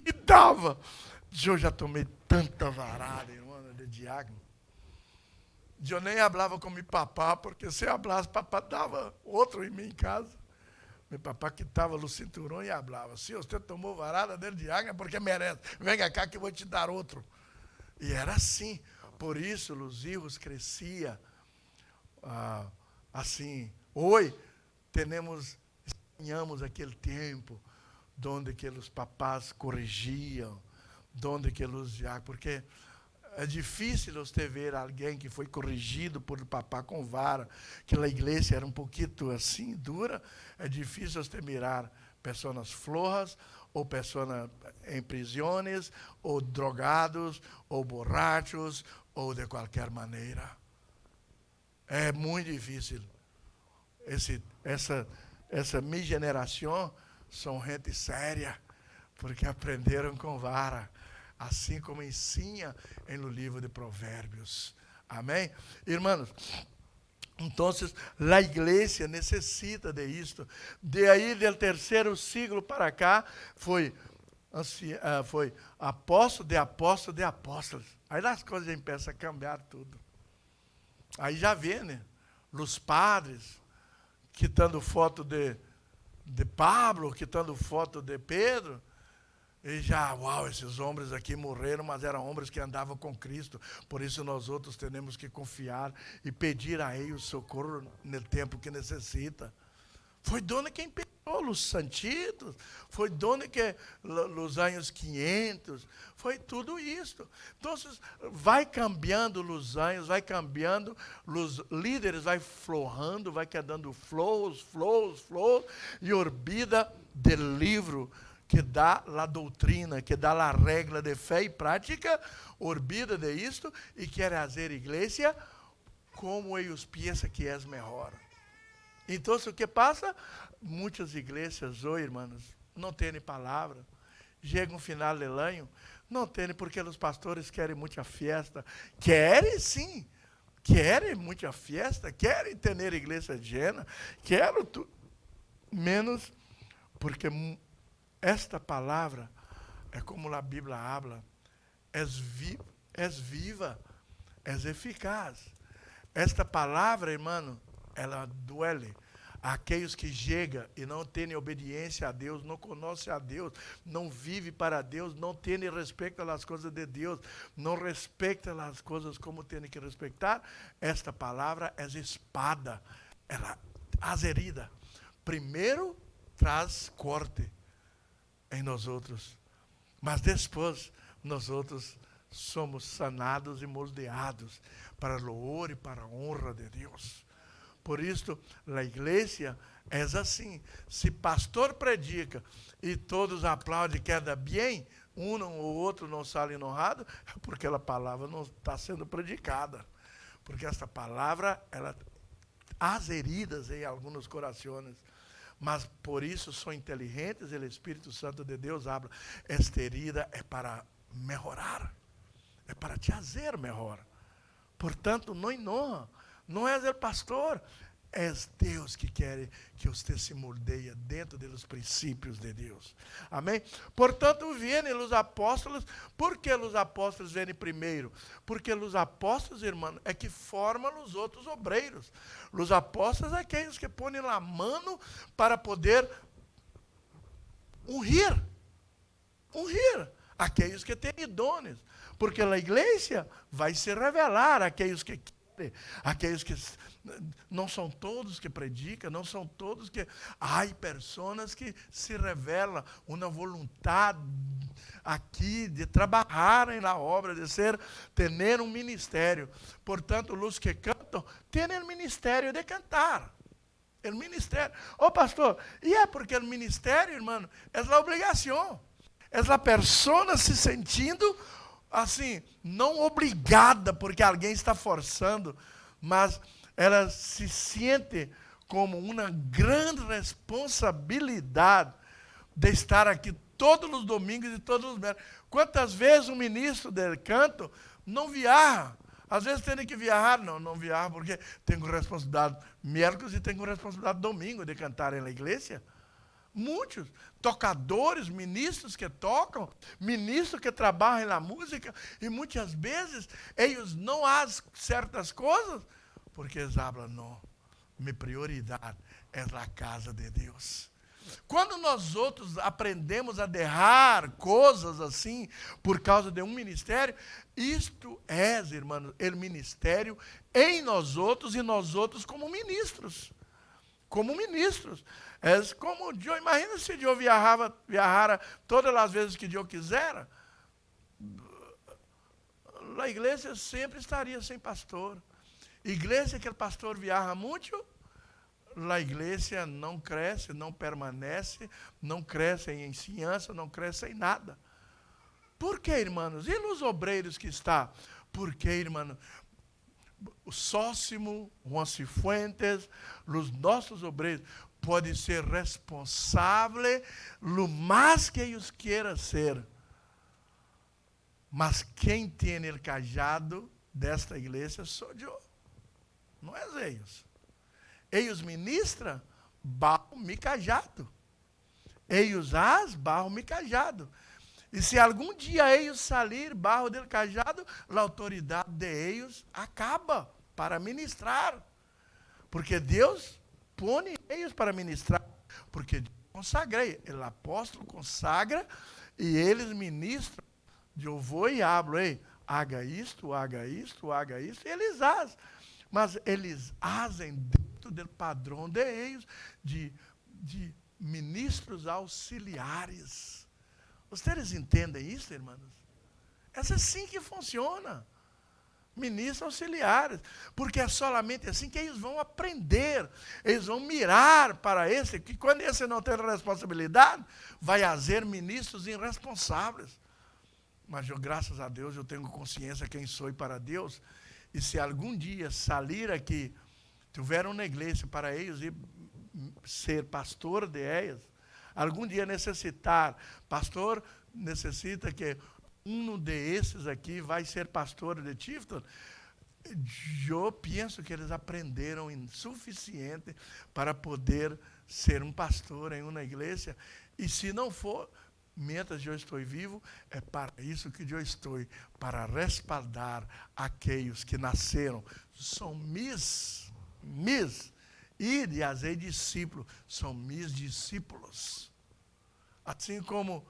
E dava. Eu já tomei tanta varada, irmão, de diácono. Eu nem falava com meu papá, porque se eu falasse, papá dava outro em mim em casa. Meu papá que estava no cinturão e falava, se você tomou varada dele diácono é porque merece. Venha cá que eu vou te dar outro. E era assim. Por isso, os filhos cresciam assim. Hoje, estranhamos aquele tempo onde que os papás corrigiam, onde que os diáconos, porque é difícil você ver alguém que foi corrigido por papá com vara, que a igreja era um pouquinho assim, dura. É difícil você mirar pessoas flojas, ou pessoas em prisões, ou drogados, ou borrachos, ou de qualquer maneira. É muito difícil. Essa minha geração são gente séria, porque aprenderam com vara, assim como ensina no livro de Provérbios. Amém? Irmãos, então, a igreja necessita de isto. De aí, do terceiro século para cá, foi apóstolo de apóstolo de apóstolos. Aí as coisas já começam a cambiar tudo. Aí já vê, né? Os padres, quitando foto de Pablo, quitando foto de Pedro. E já, uau, esses homens aqui morreram, mas eram homens que andavam com Cristo. Por isso nós outros temos que confiar e pedir a Ele o socorro no tempo que necessita. Foi dono quem pegou os santitos, foi dono que nos anos 500, foi tudo isso. Então, vai cambiando os anos, vai cambiando, os líderes vai florando, vai quedando flows, e orbida do livro que dá a doutrina, que dá a regra de fé e prática, orbida de isto, e quer fazer igreja como eles pensam que é melhor. Então, o que passa? Muitas igrejas hoje, irmãos, não têm palavra. Chega um final de ano, não tem, porque os pastores querem muita festa. Querem sim, querem muita festa, querem ter a igreja llena, querem tudo, menos porque esta palavra é como a Bíblia habla, é viva, é eficaz. Esta palavra, irmão, ela duele. Aqueles que chegam e não têm obediência a Deus, não conhecem a Deus, não vivem para Deus, não têm respeito às coisas de Deus, não respeitam as coisas como têm que respeitar, esta palavra é espada, ela azerida. Primeiro traz corte em nós outros, mas depois nós outros somos sanados e moldeados para o louvor e para a honra de Deus. Por isso, a igreja é assim. Se pastor predica e todos aplaudem, queda bem, um ou outro não sai honrado, é porque a palavra não está sendo predicada. Porque esta palavra, ela há heridas em alguns corações. Mas por isso são inteligentes, e o Espírito Santo de Deus habla. Esta herida é para melhorar, é para te fazer melhor. Portanto, não é o pastor, é Deus que quer que você se moldeie dentro dos princípios de Deus. Amém? Portanto, vêm os apóstolos. Por que os apóstolos vêm primeiro? Porque os apóstolos, irmão, é que formam os outros obreiros. Os apóstolos é aqueles que põem a mão para poder ungir aqueles que têm dons. Porque a igreja vai se revelar aqueles que aqueles que não são todos que predicam, não são todos que... Há pessoas que se revelam uma vontade aqui de trabalharem na obra, de ter um ministério. Portanto, os que cantam têm o ministério de cantar. O ministério. Oh, pastor, e é porque o ministério, irmão, é a obrigação. É a pessoa se sentindo assim, não obrigada porque alguém está forçando, mas ela se sente como uma grande responsabilidade de estar aqui todos os domingos e todos os meses. Quantas vezes um ministro de canto não viaja? Às vezes tem que viajar, não viaja porque tenho responsabilidade miércoles e tenho responsabilidade domingo de cantar na igreja. Muitos tocadores, ministros que tocam, ministros que trabalham na música, e muitas vezes eles não fazem certas coisas, porque eles falam, não, minha prioridade é a casa de Deus. Quando nós outros aprendemos a derrar coisas assim, por causa de um ministério, isto é, irmãos, o ministério em nós outros e nós outros como ministros. Como ministros. É como Deus, imagina se Deus viajara todas as vezes que Deus quisera, a igreja sempre estaria sem pastor. Igreja que o pastor viaja muito, a igreja não cresce, não permanece, não cresce em ensinança, não cresce em nada. Por que, irmãos? E os obreiros que está? Porque, irmãos, o Sócimo, Juan Cifuentes, os nossos obreiros, podem ser responsáveis lo mais que eles queiram ser. Mas quem tem o cajado desta igreja sou eu, não é eles. Eles ministram, barro-me cajado. Eles barro-me cajado. E se algum dia eles sair barro del cajado, a autoridade de eles acaba para ministrar. Porque Deus põe eles para ministrar. Porque Deus consagrei. O apóstolo consagra e eles ministram. Eu vou e hablo, ei, haga isto, haga isto, haga isto. E eles fazem. Mas eles fazem dentro do padrão de eles, de ministros auxiliares. Vocês entendem isso, irmãos? É assim que funciona. Ministros auxiliares. Porque é solamente assim que eles vão aprender. Eles vão mirar para esse, que quando esse não tem responsabilidade, vai haver ministros irresponsáveis. Mas eu, graças a Deus, eu tenho consciência quem sou para Deus. E se algum dia sair aqui, tiver uma igreja para eles e ser pastor de eles, algum dia necessitar, pastor, necessita que um desses aqui vai ser pastor de Tifton, eu penso que eles aprenderam o suficiente para poder ser um pastor em uma igreja, e se não for, mientras eu estou vivo, é para isso que eu estou, para respaldar aqueles que nasceram, são mis, e de fazer discípulos, são meus discípulos. Assim como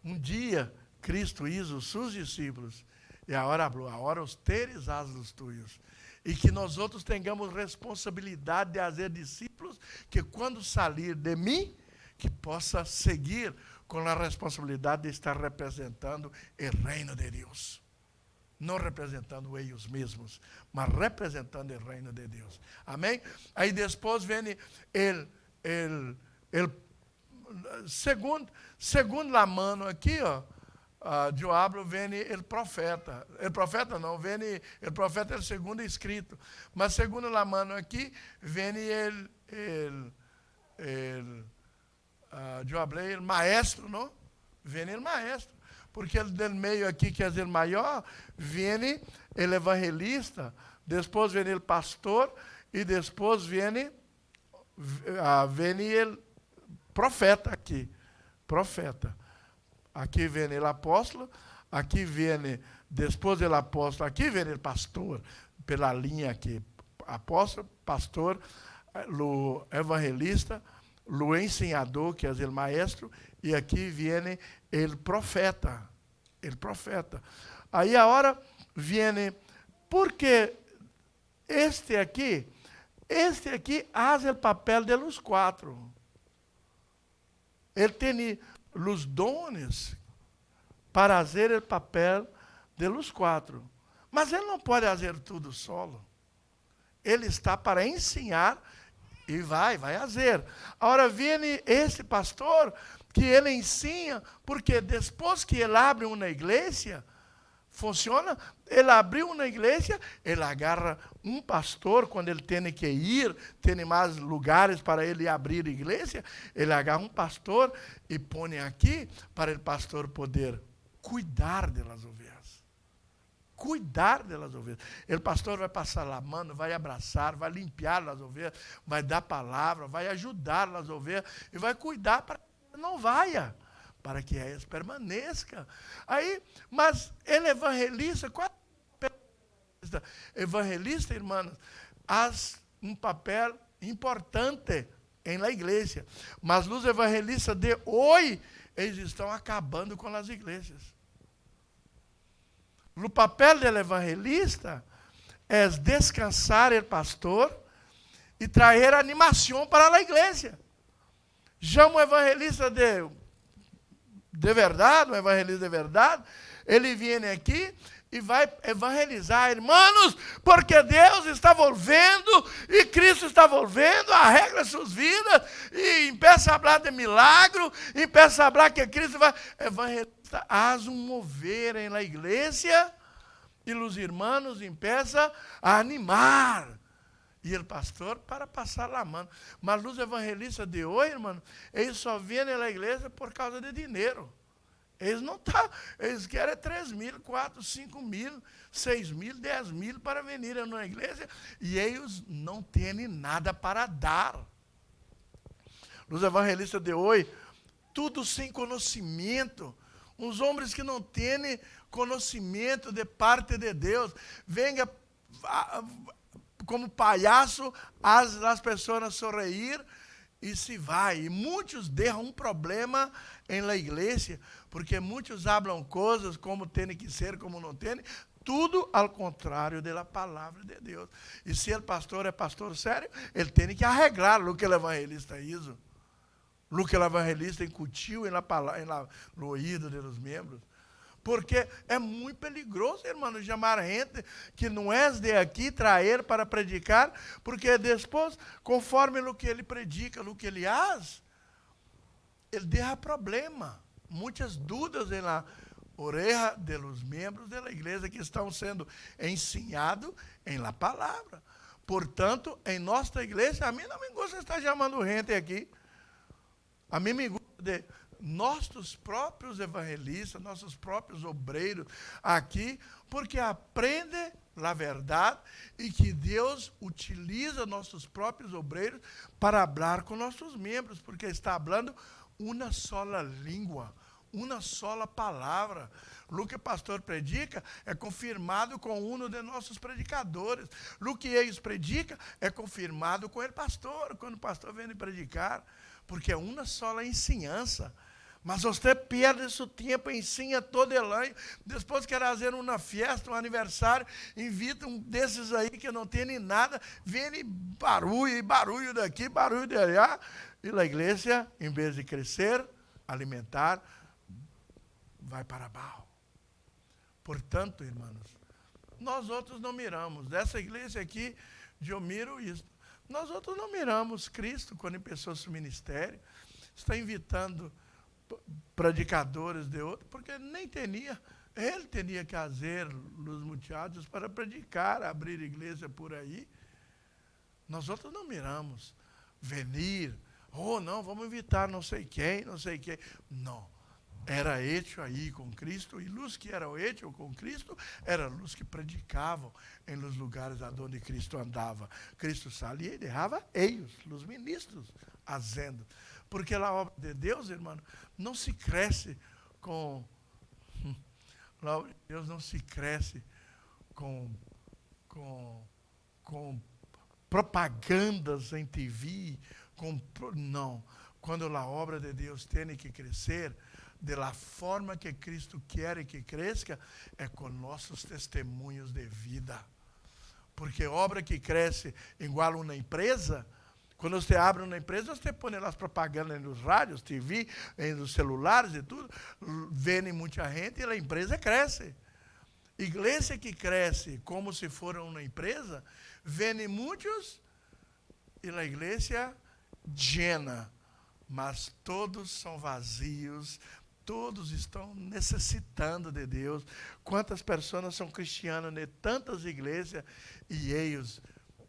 um dia Cristo hizo os seus discípulos, e agora os teres os tuyos. E que nós outros tenhamos responsabilidade de fazer discípulos, que quando sair de mim, que possa seguir com a responsabilidade de estar representando o reino de Deus. Não representando eles mesmos, mas representando o reino de Deus. Amém? Aí depois vem segundo a mano aqui, ó, eu abro, vem o profeta. O profeta não, vem o profeta é o segundo escrito. Mas segundo a mano aqui, vem eu hablei o maestro, não? Vem o maestro. Porque do meio aqui, que é o maior, vem o evangelista, depois vem o pastor, e depois vem o profeta aqui. Profeta. Aqui vem o apóstolo, aqui vem, depois do apóstolo, aqui vem o pastor, pela linha aqui. Apóstolo, pastor, o evangelista, o ensinador, que é o maestro, e aqui vem o profeta. O profeta. Aí agora vem, porque este aqui faz o papel de los quatro. Ele tem os dones para fazer o papel de los quatro. Mas ele não pode fazer tudo solo. Ele está para ensinar e vai fazer. Agora vem esse pastor que ele ensina, porque depois que ele abre uma igreja, funciona, ele abriu uma igreja, ele agarra um pastor, quando ele tem que ir, tem mais lugares para ele abrir igreja, ele agarra um pastor e põe aqui, para o pastor poder cuidar das ovelhas. Cuidar das ovelhas. O pastor vai passar lá, mano, vai abraçar, vai limpar as ovelhas, vai dar palavra, vai ajudar as ovelhas e vai cuidar para que não vaia, para que elas permaneçam. Aí, mas ele evangelista, qual é o papel? Evangelista, irmãos, faz um papel importante na igreja. Mas os evangelistas de hoje, eles estão acabando com as igrejas. O papel do evangelista é descansar o pastor e trazer animação para a igreja. Já um evangelista de verdade, um evangelista de verdade, ele vem aqui e vai evangelizar, irmãos, porque Deus está volvendo e Cristo está volvendo, arregla suas vidas e empieza a falar de milagre, empieza a falar que Cristo vai evangelizar, faz um mover na igreja e os irmãos empiezam a animar. E o pastor para passar a mão. Mas os evangelistas de hoje, irmão, eles só vêm na igreja por causa de dinheiro. Eles não tá, eles querem 3 mil, 4, 5 mil, 6 mil, 10 mil para vir na igreja e eles não têm nada para dar. Os evangelistas de hoje, tudo sem conhecimento. Uns homens que não têm conhecimento de parte de Deus. Venga como palhaço, as pessoas sorrir e se vai. E muitos deixam um problema na igreja, porque muitos falam coisas como tem que ser, como não tem, tudo ao contrário da palavra de Deus. E se o pastor é pastor sério, ele tem que arreglar o que o evangelista hizo, o que o evangelista incutiu no ouvido dos membros. Porque é muito perigoso, irmão, chamar gente que não é de aqui, trazer para predicar, porque depois, conforme o que ele predica, o que ele faz, ele deixa problema, muitas dúvidas na orelha dos membros da igreja que estão sendo ensinados na palavra. Portanto, em nossa igreja, a mim não me gosta de estar chamando gente aqui. A mim me gosta de nossos próprios evangelistas, nossos próprios obreiros aqui, porque aprende a verdade e que Deus utiliza nossos próprios obreiros para falar com nossos membros, porque está falando uma sola língua, uma sola palavra. O que o pastor predica é confirmado com um de nossos predicadores. O que eles predicam é confirmado com o pastor, quando o pastor vem predicar, porque é uma sola ensinança. Mas você perde seu tempo, ensina todo el ano, depois quer fazer uma festa, um aniversário, invita um desses aí que não tem nem nada, vem barulho daqui, barulho de allá, e a igreja, em vez de crescer, alimentar, vai para baixo. Portanto, irmãos, nós outros não miramos, dessa igreja aqui, eu miro isso, nós outros não miramos Cristo quando começou seu ministério, está invitando predicadores de outro, porque nem tinha, ele tinha que fazer os muchachos para predicar, abrir igreja por aí. Nós outros não miramos, venir, não, vamos invitar não sei quem. Não, era hecho aí com Cristo, e os que eram hechos com Cristo, eram os que predicavam em los lugares onde Cristo andava. Cristo saía e deixava eles, os ministros, fazendo. Porque a obra de Deus, irmão, não se cresce com... A obra de Deus não se cresce com propagandas em TV, não. Quando a obra de Deus tem que crescer, da forma que Cristo quer que cresça, é com nossos testemunhos de vida. Porque obra que cresce igual uma empresa. Quando você abre uma empresa, você põe lá as propagandas nos rádios, TV, nos celulares e tudo. Vende muita gente e a empresa cresce. Igreja que cresce como se for uma empresa, vende muitos e a igreja llena. Mas todos são vazios, todos estão necessitando de Deus. Quantas pessoas são cristianas em tantas igrejas e eles,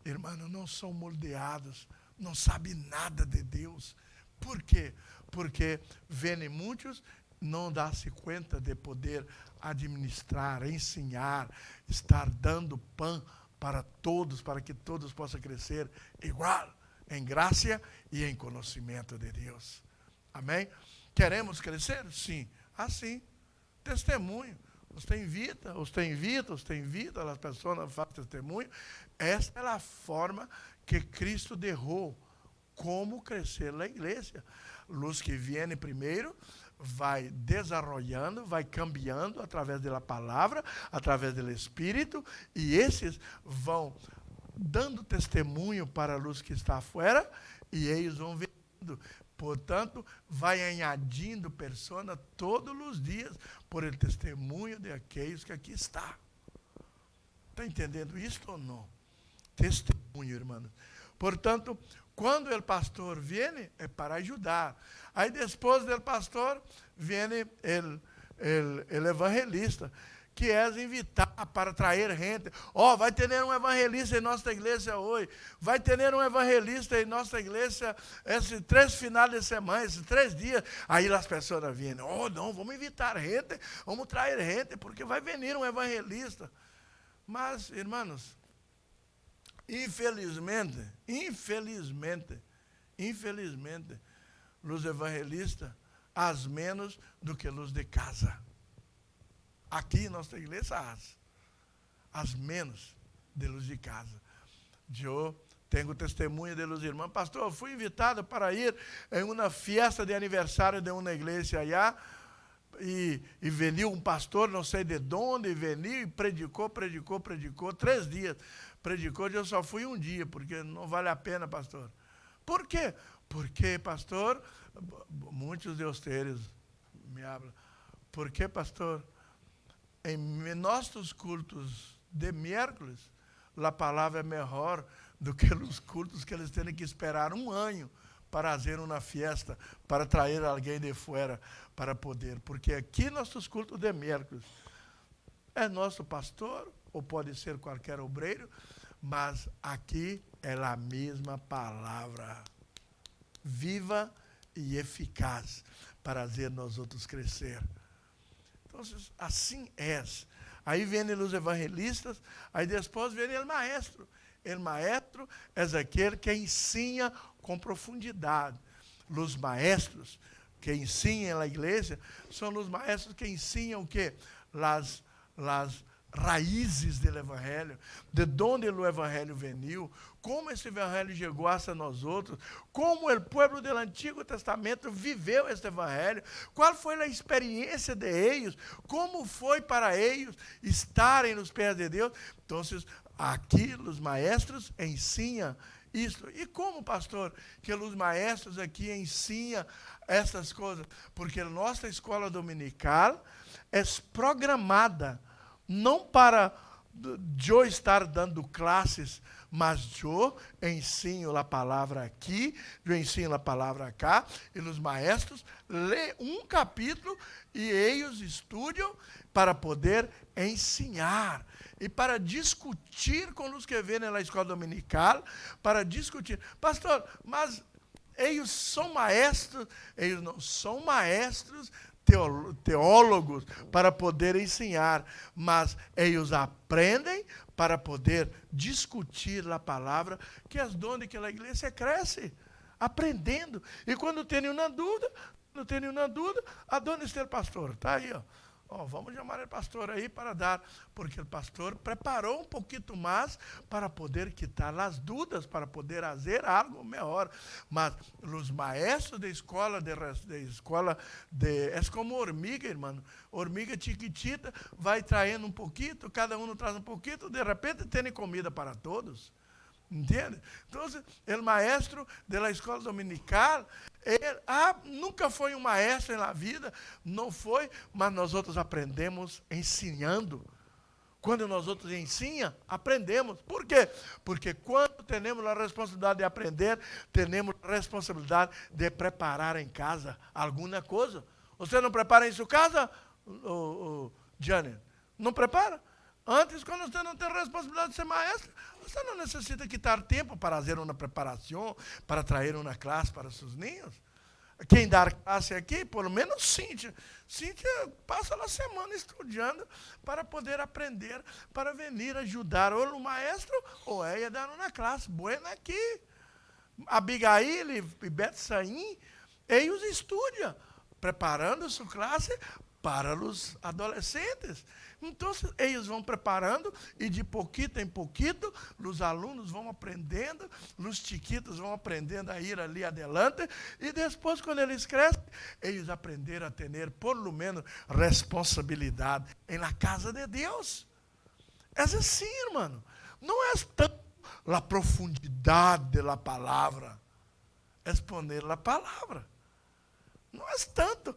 irmãos, não são moldeados, não sabem nada de Deus. Por quê? Porque vêm muitos, não dá-se conta de poder administrar, ensinar, estar dando pão para todos, para que todos possam crescer igual, em graça e em conhecimento de Deus. Amém? Queremos crescer? Sim. Assim, testemunho. Você invita, as pessoas fazem testemunho. Essa é a forma que Cristo derrou como crescer na igreja. Luz que vem primeiro, vai desarrollando, vai cambiando através da palavra, através do Espírito, e esses vão dando testemunho para a luz que está afuera, e eles vão vendo. Portanto, vai añadindo pessoas todos os dias por el testemunho de aqueles que aqui está. Está entendendo isso ou não? Testemunho, irmãos. Portanto, quando o pastor vem, é para ajudar. Aí, depois do pastor, vem o evangelista, que é invitar para trazer gente. Vai ter um evangelista em nossa igreja hoje. Vai ter um evangelista em nossa igreja esses 3 finais de semana, esses 3 dias. Aí as pessoas vêm. Não, vamos invitar gente, vamos trazer gente, porque vai vir um evangelista. Mas, irmãos, infelizmente, os evangelistas, as menos do que os de casa. Aqui em nossa igreja, as menos de luz de casa. Eu tenho testemunho de los irmãos. Pastor, eu fui invitado para ir em uma festa de aniversário de uma igreja allá, e veio um pastor, não sei de onde, e veio e predicou 3 dias. Predicou, eu só fui um dia, porque não vale a pena, pastor. Por quê? Porque, pastor, muitos de vocês me falam, porque, pastor, em nossos cultos de miércoles, a palavra é melhor do que os cultos que eles têm que esperar um ano para fazer uma festa, para trazer alguém de fora para poder. Porque aqui nossos cultos de miércoles é nosso pastor, ou pode ser qualquer obreiro, mas aqui é a mesma palavra, viva e eficaz, para fazer nós outros crescer. Então, assim é. Aí vêm os evangelistas, aí depois vem o maestro. O maestro é aquele que ensina com profundidade. Os maestros que ensinam na igreja são os maestros que ensinam o quê? Las raízes do evangelho, de onde o evangelho veio, como esse evangelho chegou a nós outros, como o povo do Antigo Testamento viveu este evangelho, qual foi a experiência de eles, como foi para eles estarem nos pés de Deus. Então, aqui os maestros ensinam isso. E como, pastor, que os maestros aqui ensinam essas coisas? Porque a nossa escola dominical é programada não para eu estar dando classes, mas eu ensino a palavra aqui, eu ensino a palavra cá, e os maestros lêem um capítulo e eles estudam para poder ensinar e para discutir com os que vêm na escola dominical, para discutir. Pastor, mas eles são maestros? Eles não são maestros teólogos para poder ensinar, mas eles aprendem para poder discutir a palavra, que é onde que a igreja cresce, aprendendo. E quando tem uma dúvida, aonde está o pastor? Está aí, ó. Vamos chamar o pastor aí para dar, porque o pastor preparou um pouquinho mais para poder quitar as dúvidas, para poder fazer algo melhor. Mas os maestros da escola, é como hormiga, irmão. Hormiga chiquitita, vai traindo um pouquinho, cada um traz um pouquinho, de repente tem comida para todos. Entende? Então, o maestro da escola dominical, nunca foi um maestro na vida, não foi, mas nós outros aprendemos ensinando. Quando nós outros ensinamos, aprendemos. Por quê? Porque quando temos a responsabilidade de aprender, temos a responsabilidade de preparar em casa alguma coisa. Você não prepara em sua casa, Jânio? Não prepara? Antes, quando você não tem a responsabilidade de ser maestro, você não necessita quitar tempo para fazer uma preparação, para trazer uma classe para seus ninhos. Quem dá classe aqui, pelo menos Cíntia. Cíntia passa a semana estudando para poder aprender, para vir ajudar ou o maestro, ou ela dar uma classe boa aqui. Abigail e Betsaim, eles estudam, preparando sua classe para os adolescentes. Então, eles vão preparando e de pouquinho em pouquinho, os alunos vão aprendendo, os chiquitos vão aprendendo a ir ali adelante, e depois, quando eles crescem, eles aprenderam a ter, por lo menos, responsabilidade na casa de Deus. É assim, irmão. Não é tanto a profundidade da palavra, é exponer a palavra. Não é tanto.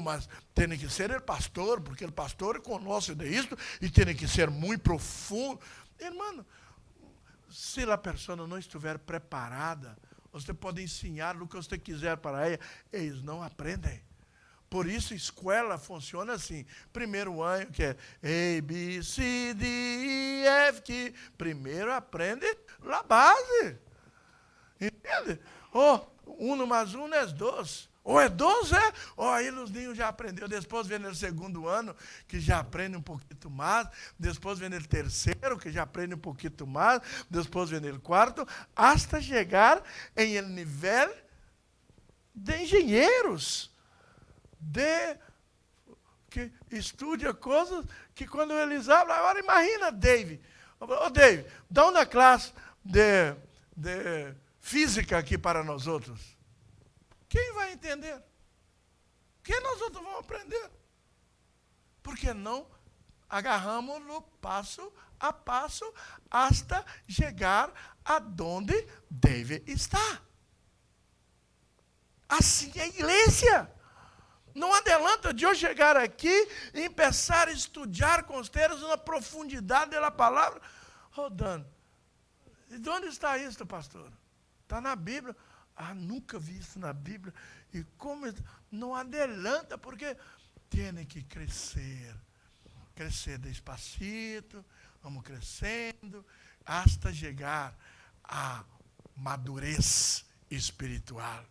Mas tem que ser o pastor, porque o pastor conhece disso e tem que ser muito profundo. Irmão, se a pessoa não estiver preparada, você pode ensinar o que você quiser para ela, eles não aprendem. Por isso, a escola funciona assim. Primeiro ano, que é A, B, C, D, E, F, que primeiro aprende a base. Entende? 1 mais 1 é 2. Ou é 12, aí os ninhos já aprendeu. Depois vem o segundo ano, que já aprende um pouquinho mais. Depois vem o terceiro, que já aprende um pouquinho mais. Depois vem o quarto, até chegar em el nível de engenheiros. Que estuda coisas que quando eles abrem... Agora imagina, David. David, dá uma classe de física aqui para nós outros. Quem vai entender? Quem nós outros vamos aprender? Porque não agarramos-lo passo a passo hasta chegar aonde deve estar. Assim é a igreja. Não adianta de eu chegar aqui e começar a estudar com vocês uma profundidade da palavra. Dan, de onde está isso, pastor? Está na Bíblia. Nunca vi isso na Bíblia. E como não adianta, porque tem que crescer. Crescer despacito, vamos crescendo, hasta chegar à madurez espiritual.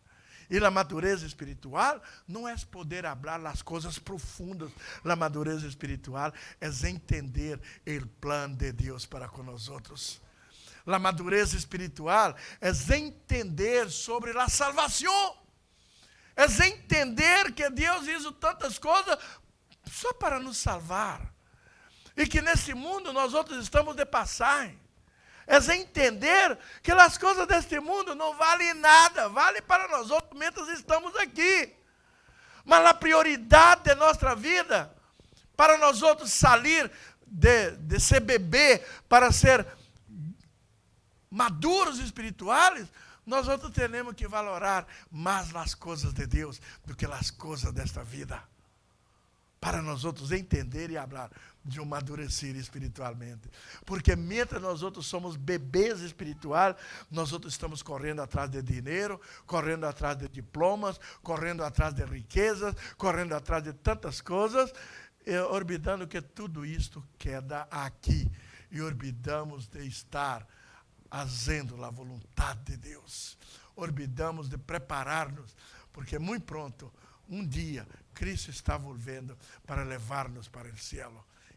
E a madureza espiritual não é poder falar as coisas profundas. A madureza espiritual é entender o plano de Deus para com nós outros. A madureza espiritual é entender sobre a salvação. É entender que Deus hizo tantas coisas só para nos salvar. E que nesse mundo nós outros estamos de passagem. É entender que as coisas deste mundo não valem nada. Vale para nós outros menos estamos aqui. Mas a prioridade de nossa vida, para nós outros sair de ser bebê, para ser maduros espirituais, nós outros temos que valorar mais as coisas de Deus do que as coisas desta vida. Para nós outros entender e falar de amadurecer espiritualmente. Porque mientras nós outros somos bebês espirituais, nós outros estamos correndo atrás de dinheiro, correndo atrás de diplomas, correndo atrás de riquezas, correndo atrás de tantas coisas, olvidando que tudo isto queda aqui. E olvidamos de estar fazendo a vontade de Deus. Olvidamos de preparar-nos, porque muito pronto, um dia, Cristo está volvendo para levar-nos para o céu.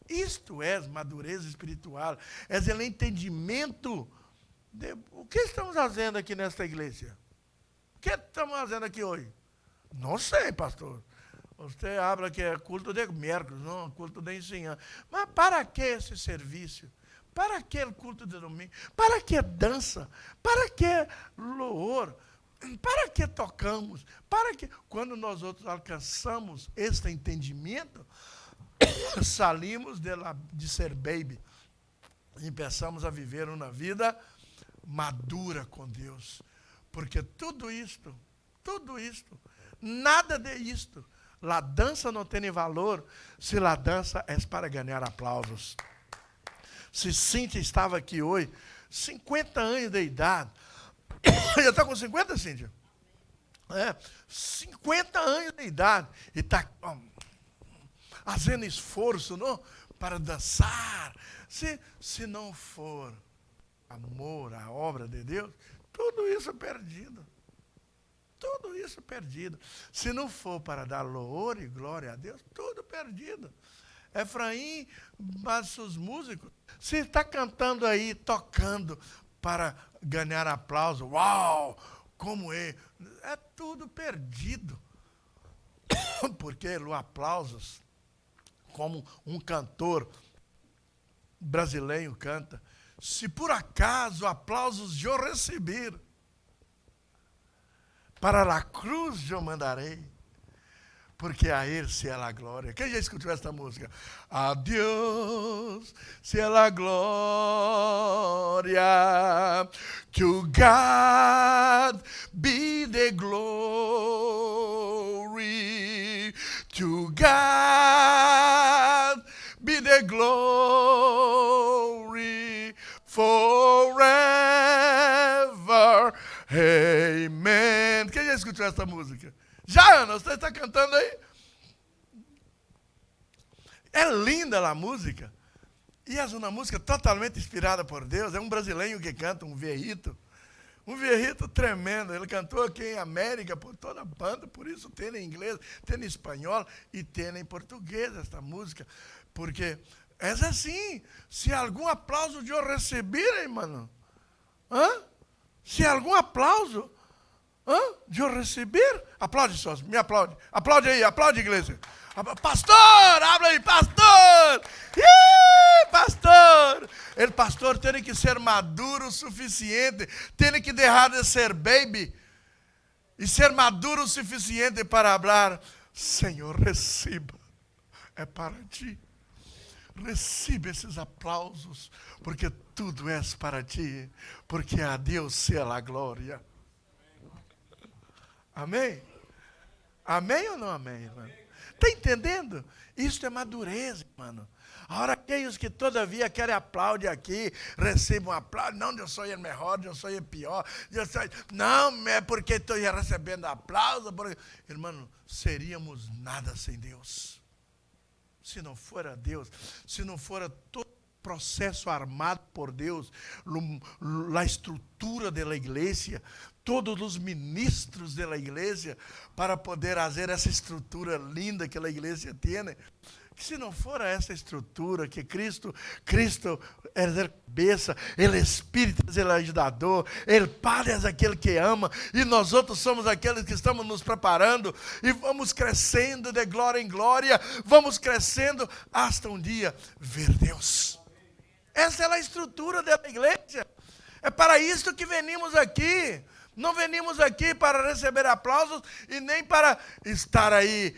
Isto é madureza espiritual, é o entendimento de o que estamos fazendo aqui nesta igreja. O que estamos fazendo aqui hoje? Não sei, pastor. Você habla que é culto de miércoles, não, culto de ensinança. Mas para que esse serviço? Para que o culto de domingo? Para que dança? Para que louvor? Para que tocamos? Para que, quando nós outros alcançamos este entendimento, saímos de ser baby e começamos a viver uma vida madura com Deus. Porque tudo isto, nada de isto, a dança não tem valor se a dança é para ganhar aplausos. Se Cíntia estava aqui hoje, 50 anos de idade. Já está com 50, Cíntia? 50 anos de idade. E está fazendo esforço, não? Para dançar. Se não for amor à obra de Deus, tudo isso é perdido. Tudo isso é perdido. Se não for para dar louvor e glória a Deus, tudo perdido. Efraim, mas seus músicos, se está cantando aí, tocando para ganhar aplauso, uau, como é tudo perdido. Porque os aplausos, como um cantor brasileiro canta, se por acaso aplausos eu receber, para a cruz eu mandarei, porque a Ele se é a glória. Quem já escutou esta música? A Deus se é a glória, to God be the glory, to God be the glory forever. Amen. Quem já escutou esta música? Já, Ana, você está cantando aí? É linda a música. E é uma música totalmente inspirada por Deus. É um brasileiro que canta, um viejito. Um viejito tremendo. Ele cantou aqui em América, por toda a banda. Por isso tem em inglês, tem em espanhol e tem em português esta música. Porque é assim. Se algum aplauso eu receber, irmão. Se algum aplauso de eu receber, aplaude só, me aplaude. Aplaude aí, aplaude, igreja. Pastor, habla aí, pastor. Pastor. O pastor tem que ser maduro o suficiente, tem que deixar de ser baby e ser maduro o suficiente para falar, Senhor, receba, é para ti. Receba esses aplausos, porque tudo é para ti, porque a Deus seja a glória. Amém? Amém ou não amém, irmão? Está entendendo? Isso é madureza, mano. Agora, aqueles que todavia querem aplaudir aqui, recebam um aplauso. Não, eu sou o melhor, eu sou o pior. Não, é porque estou recebendo aplauso. Porque... Irmão, seríamos nada sem Deus. Se não fora Deus, se não fora todo processo armado por Deus, a estrutura da igreja, todos os ministros da igreja, para poder fazer essa estrutura linda que a igreja tem. Que se não for essa estrutura que Cristo é a cabeça, Ele é Espírito, Ele é o ajudador, Ele Pai é aquele que ama, e nós outros somos aqueles que estamos nos preparando, e vamos crescendo de glória em glória, vamos crescendo, hasta um dia ver Deus. Essa é a estrutura da igreja. É para isso que venimos aqui. Não venimos aqui para receber aplausos e nem para estar aí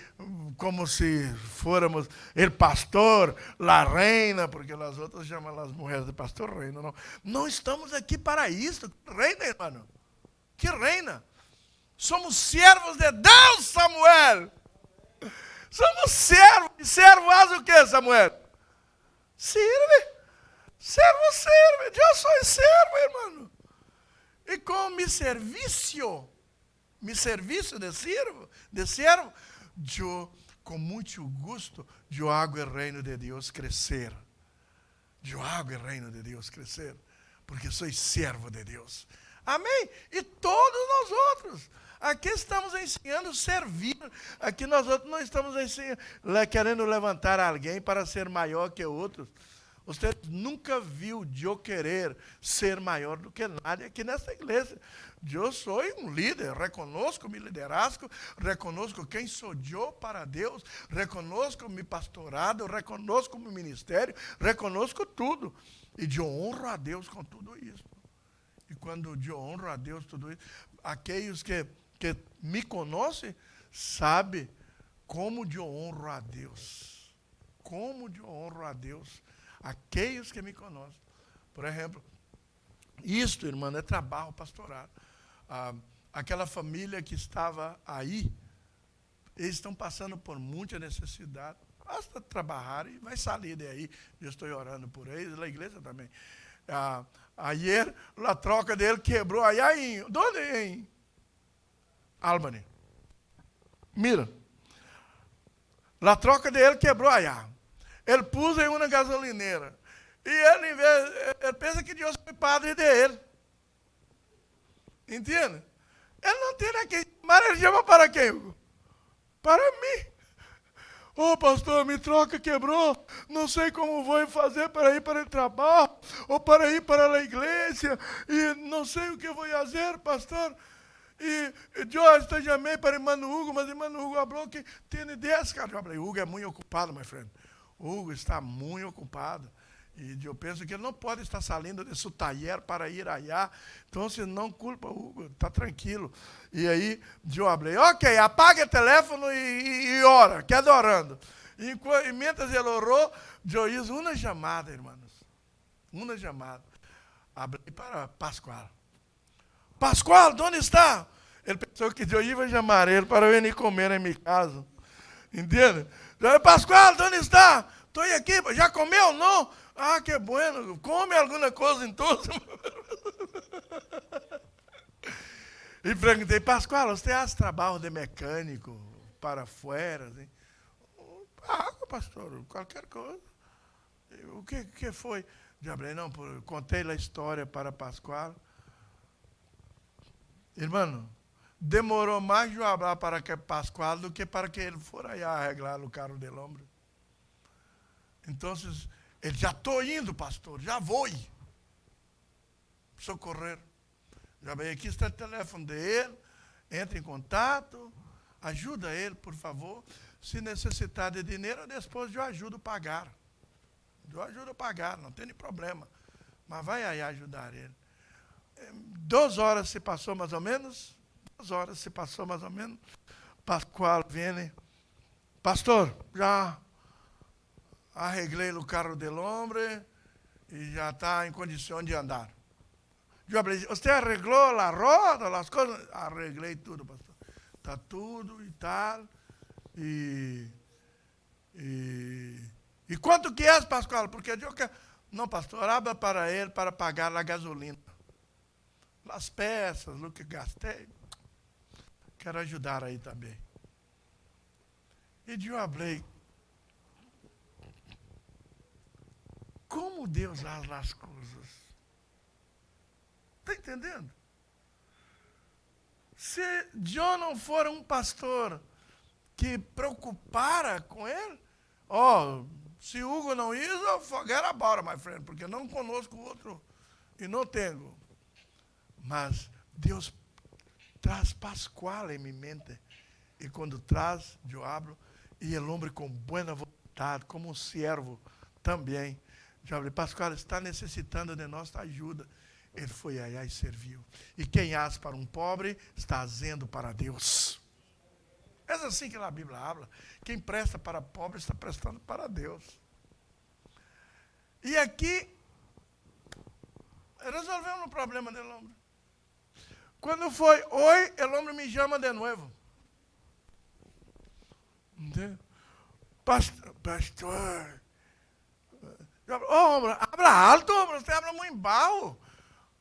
como se fôramos o pastor, a reina, porque as outras chamam as mulheres de pastor reina. Não estamos aqui para isso. Reina, irmão. Que reina? Somos servos de Deus, Samuel. Somos servos. E servo faz o que, Samuel? Sirve. Servo serve. Eu sou servo, irmão. E com mi serviço de servo, eu, com muito gosto, eu hago o reino de Deus crescer. Eu hago o reino de Deus crescer, porque sou servo de Deus. Amém? E todos nós outros. Aqui estamos ensinando a servir. Aqui nós outros não estamos ensinando, querendo levantar alguém para ser maior que outros. Você nunca viu eu querer ser maior do que nadie aqui nessa igreja. Eu sou um líder, reconozco meu liderazgo, reconozco quem sou eu para Deus, reconozco meu pastorado, reconozco meu ministério, reconozco tudo. E eu honro a Deus com tudo isso. E quando eu honro a Deus tudo isso, aqueles que me conhecem sabem como eu honro a Deus. Como eu honro a Deus. Aqueles que me conhecem. Por exemplo, isto, irmão, é trabalho pastoral. Aquela família que estava aí, eles estão passando por muita necessidade. Basta trabalhar e vai sair daí. Eu estou orando por eles, a igreja também. Ayer, a troca dele quebrou allá em... Onde? Em Albany. Mira. A troca dele quebrou allá. Ele pôs em uma gasolineira. E ele pensa que Deus foi padre dele. Entende? Ele não tem a quem. Mas ele chama para quem, Hugo? Para mim. Ô, pastor, minha troca quebrou. Não sei como vou fazer para ir para o trabalho ou para ir para a igreja. E não sei o que vou fazer, pastor. E eu te chamei para o irmão Hugo, mas o irmão Hugo falou que tem 10 caras. Eu falei, Hugo é muito ocupado, my friend. Hugo está muito ocupado. E eu penso que ele não pode estar saindo de seu taller para ir allá. Então, se não culpa Hugo, está tranquilo. E aí, eu falei, ok, apaga o telefone e ora, queda orando. E enquanto ele orou, eu fiz uma chamada, irmãos. Uma chamada. Abri para Pascoal. Pascoal, onde está? Ele pensou que eu ia chamar ele para vir comer em minha casa. Entende? Pascoal, onde está? Estou aqui, já comeu? Não? Ah, que bueno, come alguma coisa então. E perguntei, Pascoal, você faz trabalho de mecânico para fora? Assim? Pastor, qualquer coisa. O que foi? Já falei, não, contei a história para Pascoal. Irmão, demorou mais de eu falar para que Pascoal do que para que ele for aí arreglar o carro dele, homem. Então, ele já estou indo, pastor, já vou ir. Socorrer. Já veio aqui, está o telefone dele, entre em contato, ajuda ele, por favor. Se necessitar de dinheiro, depois eu ajudo a pagar. Eu ajudo a pagar, não tem problema. Mas vai aí ajudar ele. 2 horas se passou mais ou menos. 2 horas se passou mais ou menos. Pascoal vem. Pastor, já arreglei o carro do homem e já está em condição de andar. Eu falei, você arreglou a roda, as coisas? Arreglei tudo, pastor. Está tudo e tal. E quanto que é, Pascoal? Porque eu quero... Não, pastor, abra para ele para pagar a gasolina. As peças, o que gastei. Quero ajudar aí também. E eu falei, como Deus faz as coisas? Está entendendo? Se eu não for um pastor que preocupara com ele, se Hugo não ir, eu forget about it, my friend, porque não conosco o outro e não tenho. Mas Deus traz Pascoal em minha mente. E quando traz, eu abro, e o homem com boa vontade, como um servo também. Já falei, Pascoal está necessitando de nossa ajuda. Ele foi aí e serviu. E quem faz para um pobre, está fazendo para Deus. É assim que a Bíblia habla. Quem presta para pobre, está prestando para Deus. E aqui, resolvemos o problema do homem. Quando foi hoje, o homem me chama de novo. Entendeu? Pastor. Homem, habla alto, homem, você habla muito baixo.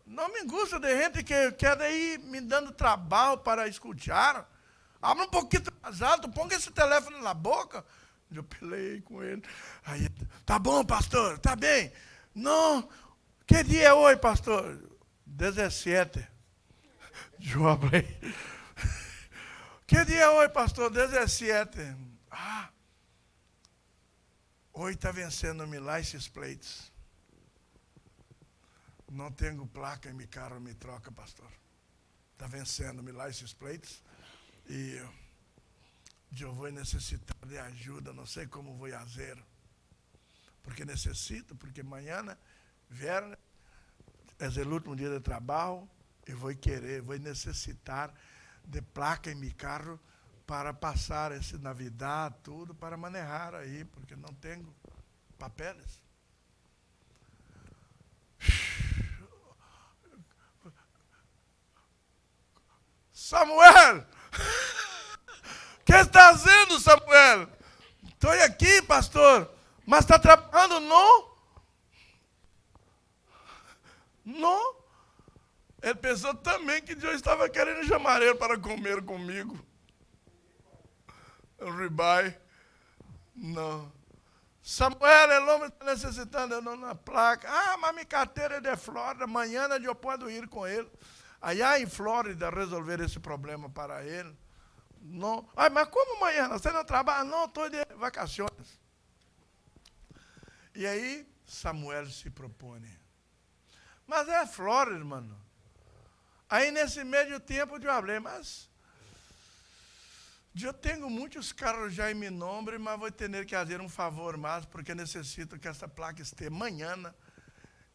Não me gusta de gente que quer ir me dando trabalho para escutar. Habla um pouquinho mais alto, ponga esse telefone na boca. Eu pelei com ele. Aí, tá bom, pastor, tá bem. Não, que dia é hoje, pastor? 17. Eu abri. Que dia é hoje, pastor? 17. Hoje está vencendo-me lá esses pleitos. Não tenho placa em meu carro, me troca, pastor. Está vencendo me license plates. E eu vou necessitar de ajuda, não sei como vou fazer. Porque necessito, porque amanhã, viernes, é o último dia de trabalho, e vou necessitar de placa em meu carro para passar esse Navidad, tudo, para manejar aí, porque não tenho papeles. Samuel! O que está fazendo, Samuel? Estou aqui, pastor. Mas está trabalhando? Não? Não. Ele pensou também que Deus estava querendo chamar ele para comer comigo. O ribeye. Não. Samuel, o homem está necessitando na placa. Ah, mas minha carteira é de Flórida. Amanhã eu posso ir com ele. Allá em Flórida resolver esse problema para ele. Não. Ah, mas como amanhã? Você não trabalha? Não, estou de vacações. E aí, Samuel se propõe. Mas é Flórida, mano. Aí, nesse meio tempo, eu falei, mas eu tenho muitos carros já em meu nome, mas vou ter que fazer um favor mais, porque necessito que essa placa esteja amanhã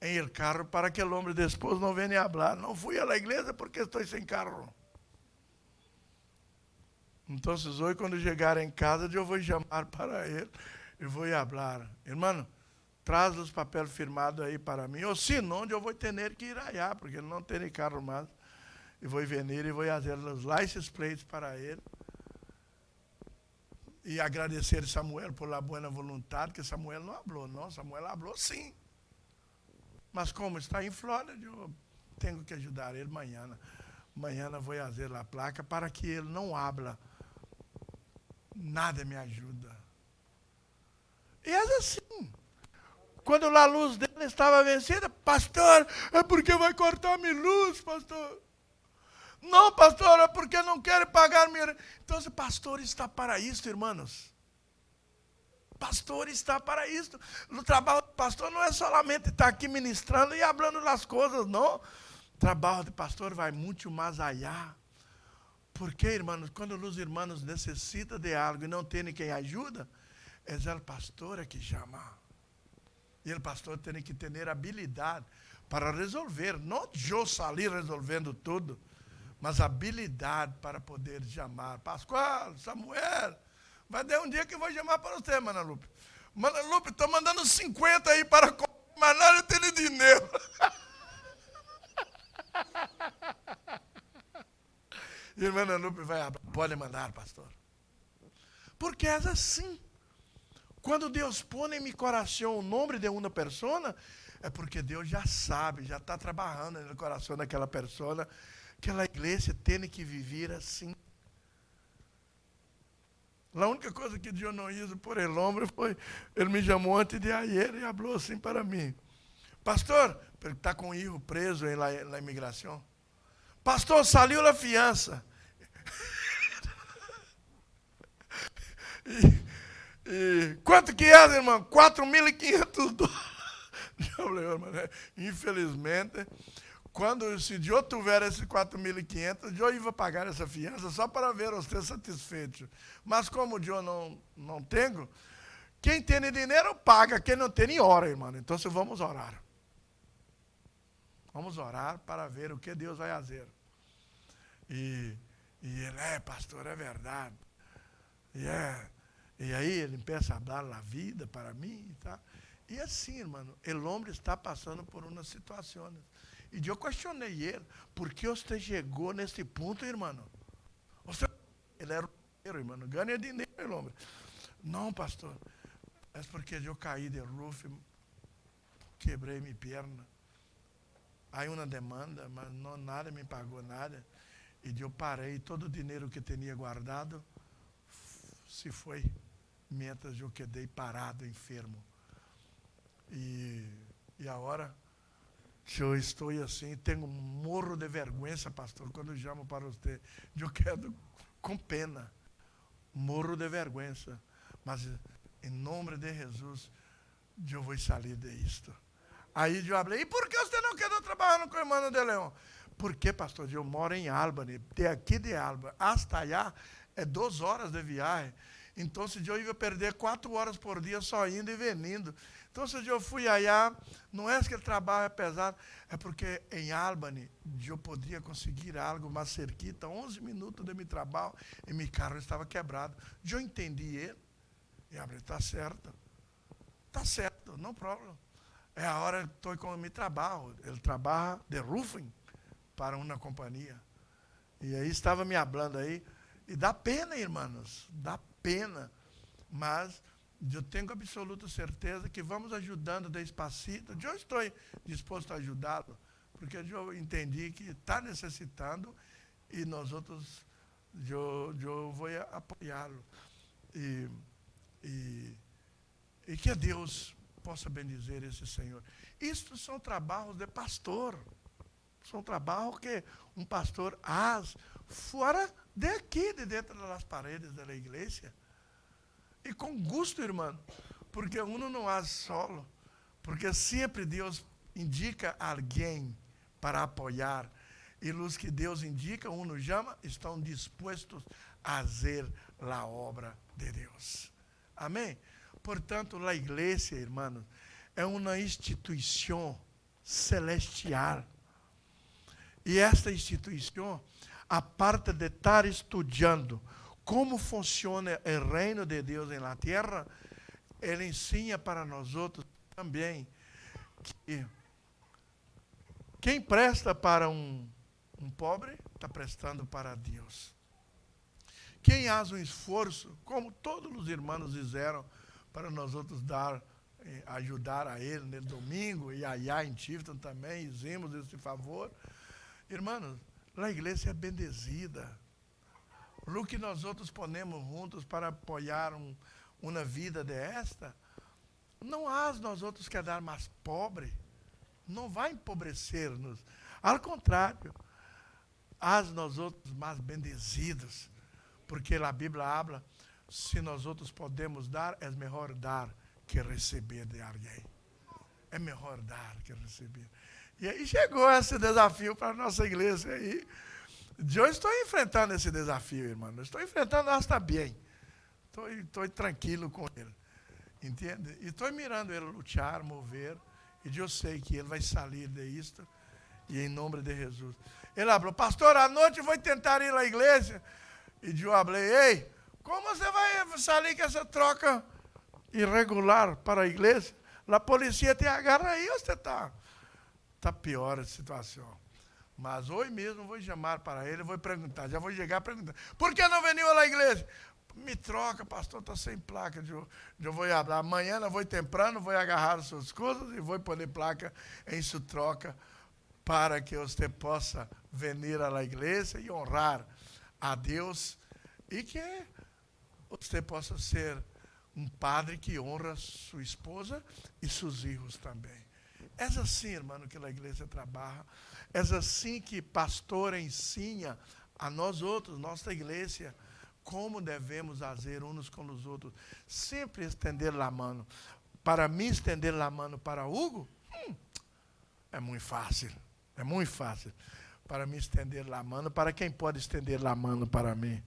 em el carro, para que o homem depois não venha falar. Não fui à igreja porque estou sem carro. Então, hoje, quando chegar em casa, eu vou chamar para ele e vou falar, irmão, traz os papéis firmados aí para mim, ou se não, eu vou ter que ir allá, porque ele não tem carro mais. E vou vir e vou fazer os license plates para ele. E agradecer a Samuel por la boa vontade, que Samuel não falou, não. Samuel falou sim. Mas como está em Flórida, eu tenho que ajudar ele amanhã. Amanhã vou fazer a placa para que ele não habla. Nada me ajuda. E é assim. Quando a luz dele estava vencida, pastor, é porque vai cortar minha luz, pastor. Não, pastor, é porque não quer pagar minha... Então, o pastor está para isso, irmãos. Pastor está para isso. O trabalho do pastor não é somente estar aqui ministrando e falando das coisas, não. O trabalho do pastor vai muito mais allá. Porque, irmãos, quando os irmãos necessitam de algo e não tem quem ajuda, é o pastor que chama. E o pastor tem que ter habilidade para resolver. Não eu sair resolvendo tudo, mas habilidade para poder chamar. Pascoal, Samuel, vai ter um dia que eu vou chamar para você, Mana Lupe. Mana Lupe, estou mandando 50 aí para comprar, mas nada tem dinheiro. E a Mana Lupe vai, pode mandar, pastor. Porque é assim. Quando Deus põe em meu coração o nome de uma pessoa, é porque Deus já sabe, já está trabalhando no coração daquela pessoa, que a igreja tem que viver assim. A única coisa que Deus não hizo por ele homem foi, ele me chamou antes de ayer e falou assim para mim, pastor, ele está com o filho preso na imigração. Pastor, saiu a fiança. E quanto que é, irmão? 4.500 dólares. Infelizmente, se eu tiver esses 4.500, eu ia pagar essa fiança só para ver você satisfeito. Mas como eu não tenho, quem tem dinheiro paga, quem não tem ora, irmão. Então vamos orar. Vamos orar para ver o que Deus vai fazer. E ele, pastor, é verdade. E aí ele começa a falar a vida para mim. Tá? E assim, irmão, o homem está passando por umas situações. E eu questionei ele, por que você chegou nesse ponto, irmão? Ele era irmão, ganha dinheiro, homem. Não, pastor, é porque eu caí de roof, quebrei minha perna. Aí uma demanda, mas nada me pagou nada. E eu parei, todo o dinheiro que tinha guardado se foi, mientras eu quedei parado, enfermo. E agora, eu estou assim, tenho um morro de vergonha, pastor, quando eu chamo para você. Eu quero com pena, morro de vergonha. Mas, em nome de Jesus, eu vou sair disto. Aí eu falei, e por que você não quer trabalhar com o irmão de Leão? Porque, pastor, eu moro em Albany, de aqui de Albany hasta allá é 2 horas de viagem. Então, eu ia perder 4 horas por dia só indo e venindo. Então, eu fui allá, não é que o trabalho é pesado, é porque em Albany eu podia conseguir algo mais cerquita, 11 minutos de meu trabalho, e meu carro estava quebrado. Eu entendi ele, e eu falei, está certo, não problema. É a hora que estou com o meu trabalho. Ele trabalha de roofing para uma companhia. E aí estava me hablando aí. E dá pena, irmãos, dá pena. Mas eu tenho absoluta certeza que vamos ajudando despacito. Eu estou disposto a ajudá-lo, porque eu entendi que está necessitando e nós outros, eu vou apoiá-lo. E que Deus possa bendizer esse Senhor. Isto são trabalhos de pastor. São trabalhos que um pastor faz fora daqui, de dentro das paredes da igreja. E com gosto, irmão, porque uno não faz solo, porque sempre Deus indica alguém para apoiar. E os que Deus indica, uno chama, estão dispostos a fazer a obra de Deus. Amém? Portanto, a igreja, irmãos, é uma instituição celestial. E esta instituição, aparte de estar estudando como funciona o reino de Deus na terra, ele ensina para nós outros também que quem presta para um pobre, está prestando para Deus. Quem faz um esforço, como todos os irmãos fizeram, para nós outros ajudar a ele no domingo, e allá em Tifton também, fizemos esse favor. Irmãos, a igreja é bendecida. O que nós outros ponemos juntos para apoiar uma vida desta, não há nós outros quedar mais pobre, não vai empobrecer-nos. Ao contrário, há nós outros mais bendecidos, porque a Bíblia habla, se nós outros podemos dar, é melhor dar que receber de alguém. É melhor dar que receber. E aí chegou esse desafio para a nossa igreja aí. Eu estou enfrentando esse desafio, irmão. Estou enfrentando hasta bem. Estou tranquilo com ele. Entende? E estou mirando ele lutar, mover. E eu sei que ele vai sair disto. E em nome de Jesus. Ele falou, pastor, à noite eu vou tentar ir à igreja. E eu falei, ei, como você vai sair com essa troca irregular para a igreja? A polícia te agarra aí, você está pior a situação. Mas hoje mesmo vou chamar para ele, vou perguntar, já vou chegar perguntando, por que não veio à igreja? Me troca, pastor, está sem placa, eu vou falar, amanhã eu vou temprano, vou agarrar as suas coisas e vou pôr placa em sua troca para que você possa vir à igreja e honrar a Deus e que você possa ser um padre que honra sua esposa e seus filhos também. É assim, irmão, que a igreja trabalha. É assim que pastor ensina a nós outros, nossa igreja, como devemos fazer uns com os outros. Sempre estender a mão. Para mim, estender a mão para Hugo, é muito fácil. É muito fácil. Para mim, estender a mão, para quem pode estender a mão para mim?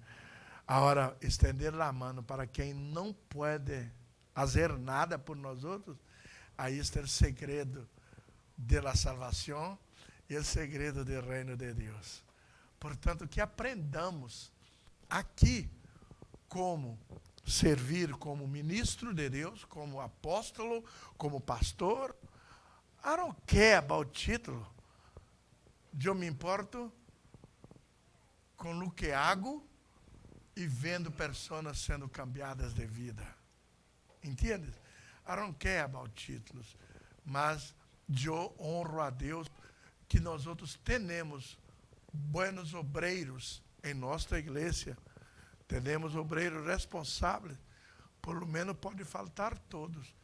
Agora, estender a mão para quem não pode fazer nada por nós outros, aí está o segredo da salvação e o segredo do reino de Deus. Portanto, que aprendamos aqui como servir como ministro de Deus, como apóstolo, como pastor. I don't care about título. Eu me importo com o que hago e vendo pessoas sendo cambiadas de vida. Entende? I don't care about títulos, mas eu honro a Deus que nós outros temos buenos obreiros em nossa igreja. Temos obreiros responsáveis. Por lo menos pode faltar todos,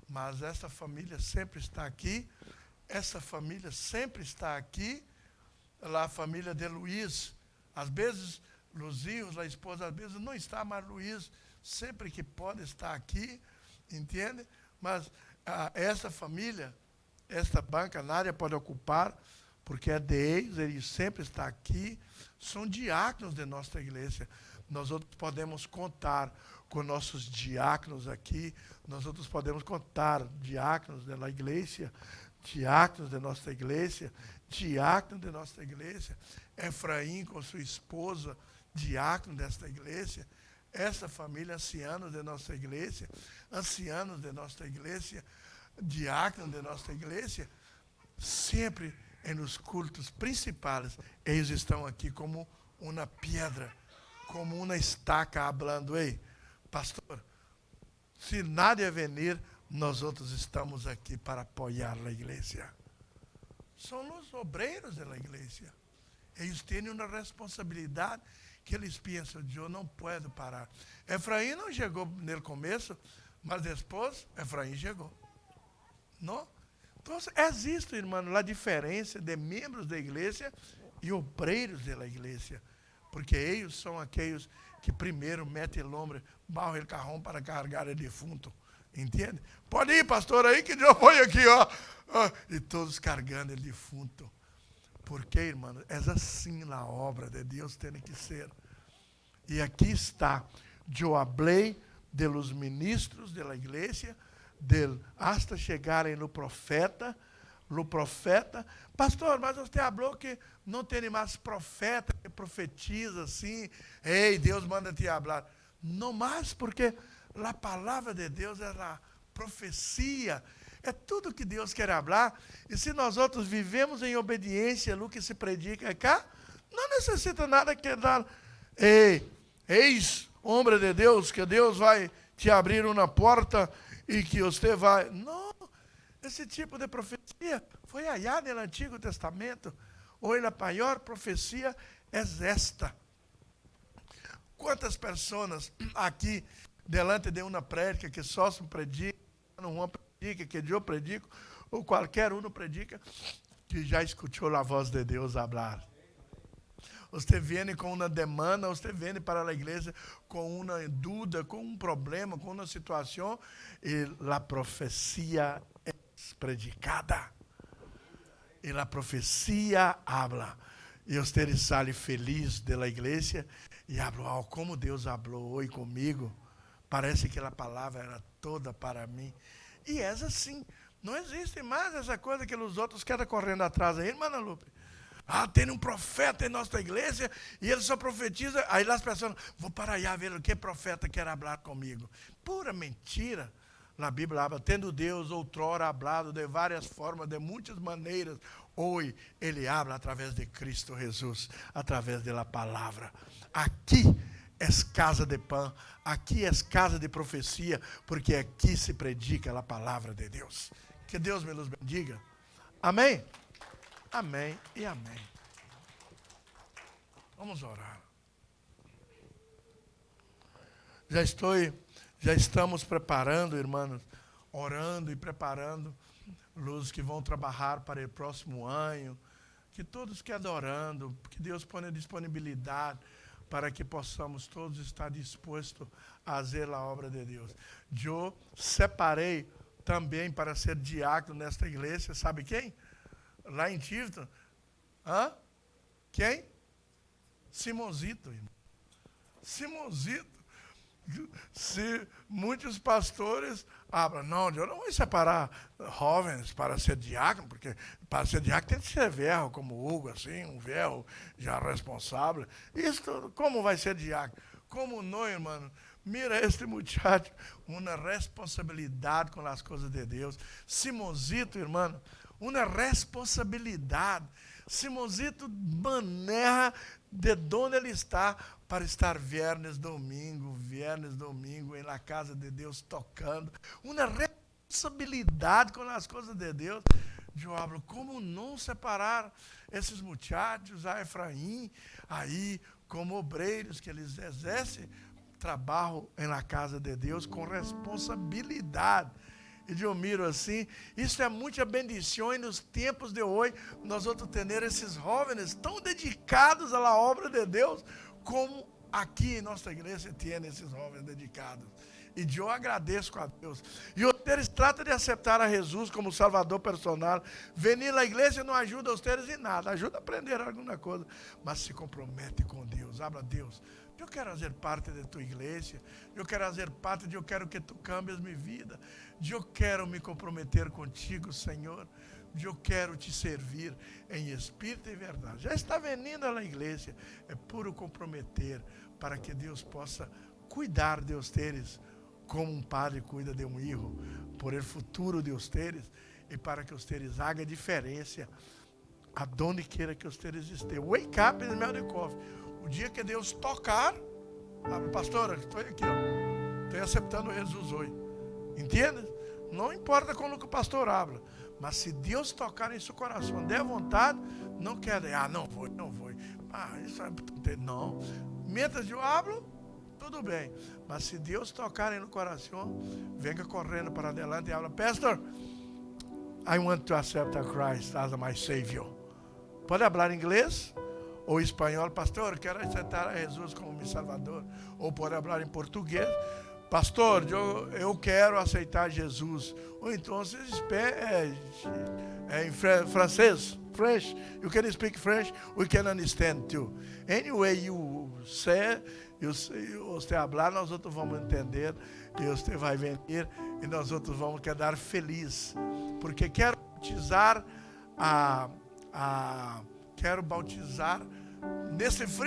mas essa família sempre está aqui. Essa família sempre está aqui. A família de Luiz, às vezes, os filhos, a esposa, às vezes não está, mas Luiz sempre que pode estar aqui, entende? Mas essa família esta banca nadie pode ocupar, porque é deles, ele sempre está aqui. São diáconos de nossa igreja. Nós outros podemos contar com nossos diáconos aqui. Nós outros podemos contar diáconos da igreja, diáconos de nossa igreja, diácono de nossa igreja. Efraim com sua esposa, diácono desta igreja. Essa família, ancianos de nossa igreja, ancianos de nossa igreja, diáconos de nossa igreja, sempre nos cultos principais, eles estão aqui como uma pedra, como uma estaca, falando: ei, pastor, se nada venir, nós outros estamos aqui para apoiar a igreja. São os obreiros da igreja. Eles têm uma responsabilidade que eles pensam: eu não posso parar. Efraim não chegou no começo, mas depois Efraim chegou. Não? Então, existe, irmão, a diferença de membros da igreja e obreiros da igreja. Porque eles são aqueles que primeiro metem o ombro, barram o carrão para carregar o defunto. Entende? Pode ir, pastor, aí que eu ponho aqui, ó. E todos carregando o defunto. Porque, irmão, é assim a obra de Deus tem que ser. E aqui está, eu falei de los ministros da igreja, hasta chegarem no profeta. Pastor, mas você falou que não tem mais profeta que profetiza assim. Ei, Deus manda te falar. Não mais, porque a palavra de Deus é a profecia. É tudo que Deus quer falar. E se nós outros vivemos em obediência no que se predica cá, não necessita nada que dar. Ei, eis, homem de Deus, que Deus vai te abrir uma porta e que você vai... Não, esse tipo de profecia foi hallada no Antigo Testamento. Hoje a maior profecia é esta. Quantas pessoas aqui, delante de uma prédica, que só se predica, não predica, que eu predico, ou qualquer um predica, que já escutou a voz de Deus falar. Você vem com uma demanda, você vem para a igreja com uma dúvida, com um problema, com uma situação, e a profecia é predicada. E a profecia habla. E você sai feliz da igreja e habla: oh, como Deus falou hoje comigo. Parece que a palavra era toda para mim. E é assim. Não existe mais essa coisa que os outros querem correndo atrás aí, irmã Lupe. Tem um profeta em nossa igreja e ele só profetiza. Aí as pessoas: vou para allá ver o que profeta quer falar comigo. Pura mentira. Na Bíblia habla, tendo Deus outrora hablado de várias formas, de muitas maneiras, hoje ele habla através de Cristo Jesus, através da palavra. Aqui é casa de pão, aqui é casa de profecia, porque aqui se predica a palavra de Deus. Que Deus me nos bendiga. Amém? Amém e amém. Vamos orar. Já estamos preparando, irmãos, orando e preparando os que vão trabalhar para o próximo ano, que todos que adorando, que Deus ponha disponibilidade para que possamos todos estar dispostos a fazer a obra de Deus. Eu separei também para ser diácono nesta igreja, sabe quem? Lá em Tifton. Quem? Simonzito, irmão. Simonzito. Se muitos pastores não, eu não vou separar jovens para ser diácono, porque para ser diácono tem que ser velho, como Hugo, assim, um velho já responsável. Isso, como vai ser diácono? Como não, irmão? Mira este muchacho, uma responsabilidade com as coisas de Deus. Simonzito, irmão, uma responsabilidade. Simonzito maneja de onde ele está para estar viernes domingo em la casa de Deus tocando. Uma responsabilidade com as coisas de Deus. Eu hablo, como não separar esses muchachos, a Efraim, aí como obreiros que eles exercem trabalho na casa de Deus com responsabilidade. E eu miro assim, isso é muita bendição, e nos tempos de hoje, nós vamos ter esses jovens tão dedicados à obra de Deus, como aqui em nossa igreja tem esses jovens dedicados. E eu agradeço a Deus. E vocês tratam de aceitar a Jesus como Salvador personal. Venir à igreja não ajuda vocês em nada. Ajuda a aprender alguma coisa. Mas se compromete com Deus. Habla a Deus. Eu quero fazer parte da tua igreja. Eu quero fazer parte eu quero que tu cambies minha vida. Eu quero me comprometer contigo, Senhor. Eu quero te servir em espírito e verdade. Já está vindo à igreja. É puro comprometer para que Deus possa cuidar de vocês como um padre cuida de um filho, por el futuro de vocês e para que vocês hagam diferença aonde queira que vocês estejam. Wake up in the coffee. O dia que Deus tocar, pastora, estou aqui, estou aceitando Jesus hoje. Entende? Não importa como que o pastor habla, mas se Deus tocar em seu coração, der vontade, não quer, não vou. Isso é não. Mientras eu hablo, tudo bem. Mas se Deus tocar no coração, venha correndo para adelante e habla, Pastor, I want to accept Christ as my Savior. Pode falar inglês ou espanhol, pastor, quero aceitar a Jesus como meu Salvador. Ou pode falar em português, pastor, eu quero aceitar Jesus. Ou então, em francês, French, you can speak French, we can understand too. Anyway you say, você falar, nós outros vamos entender, e você vai venir, e nós outros vamos quedar felizes, porque quero bautizar quero bautizar nesse frio.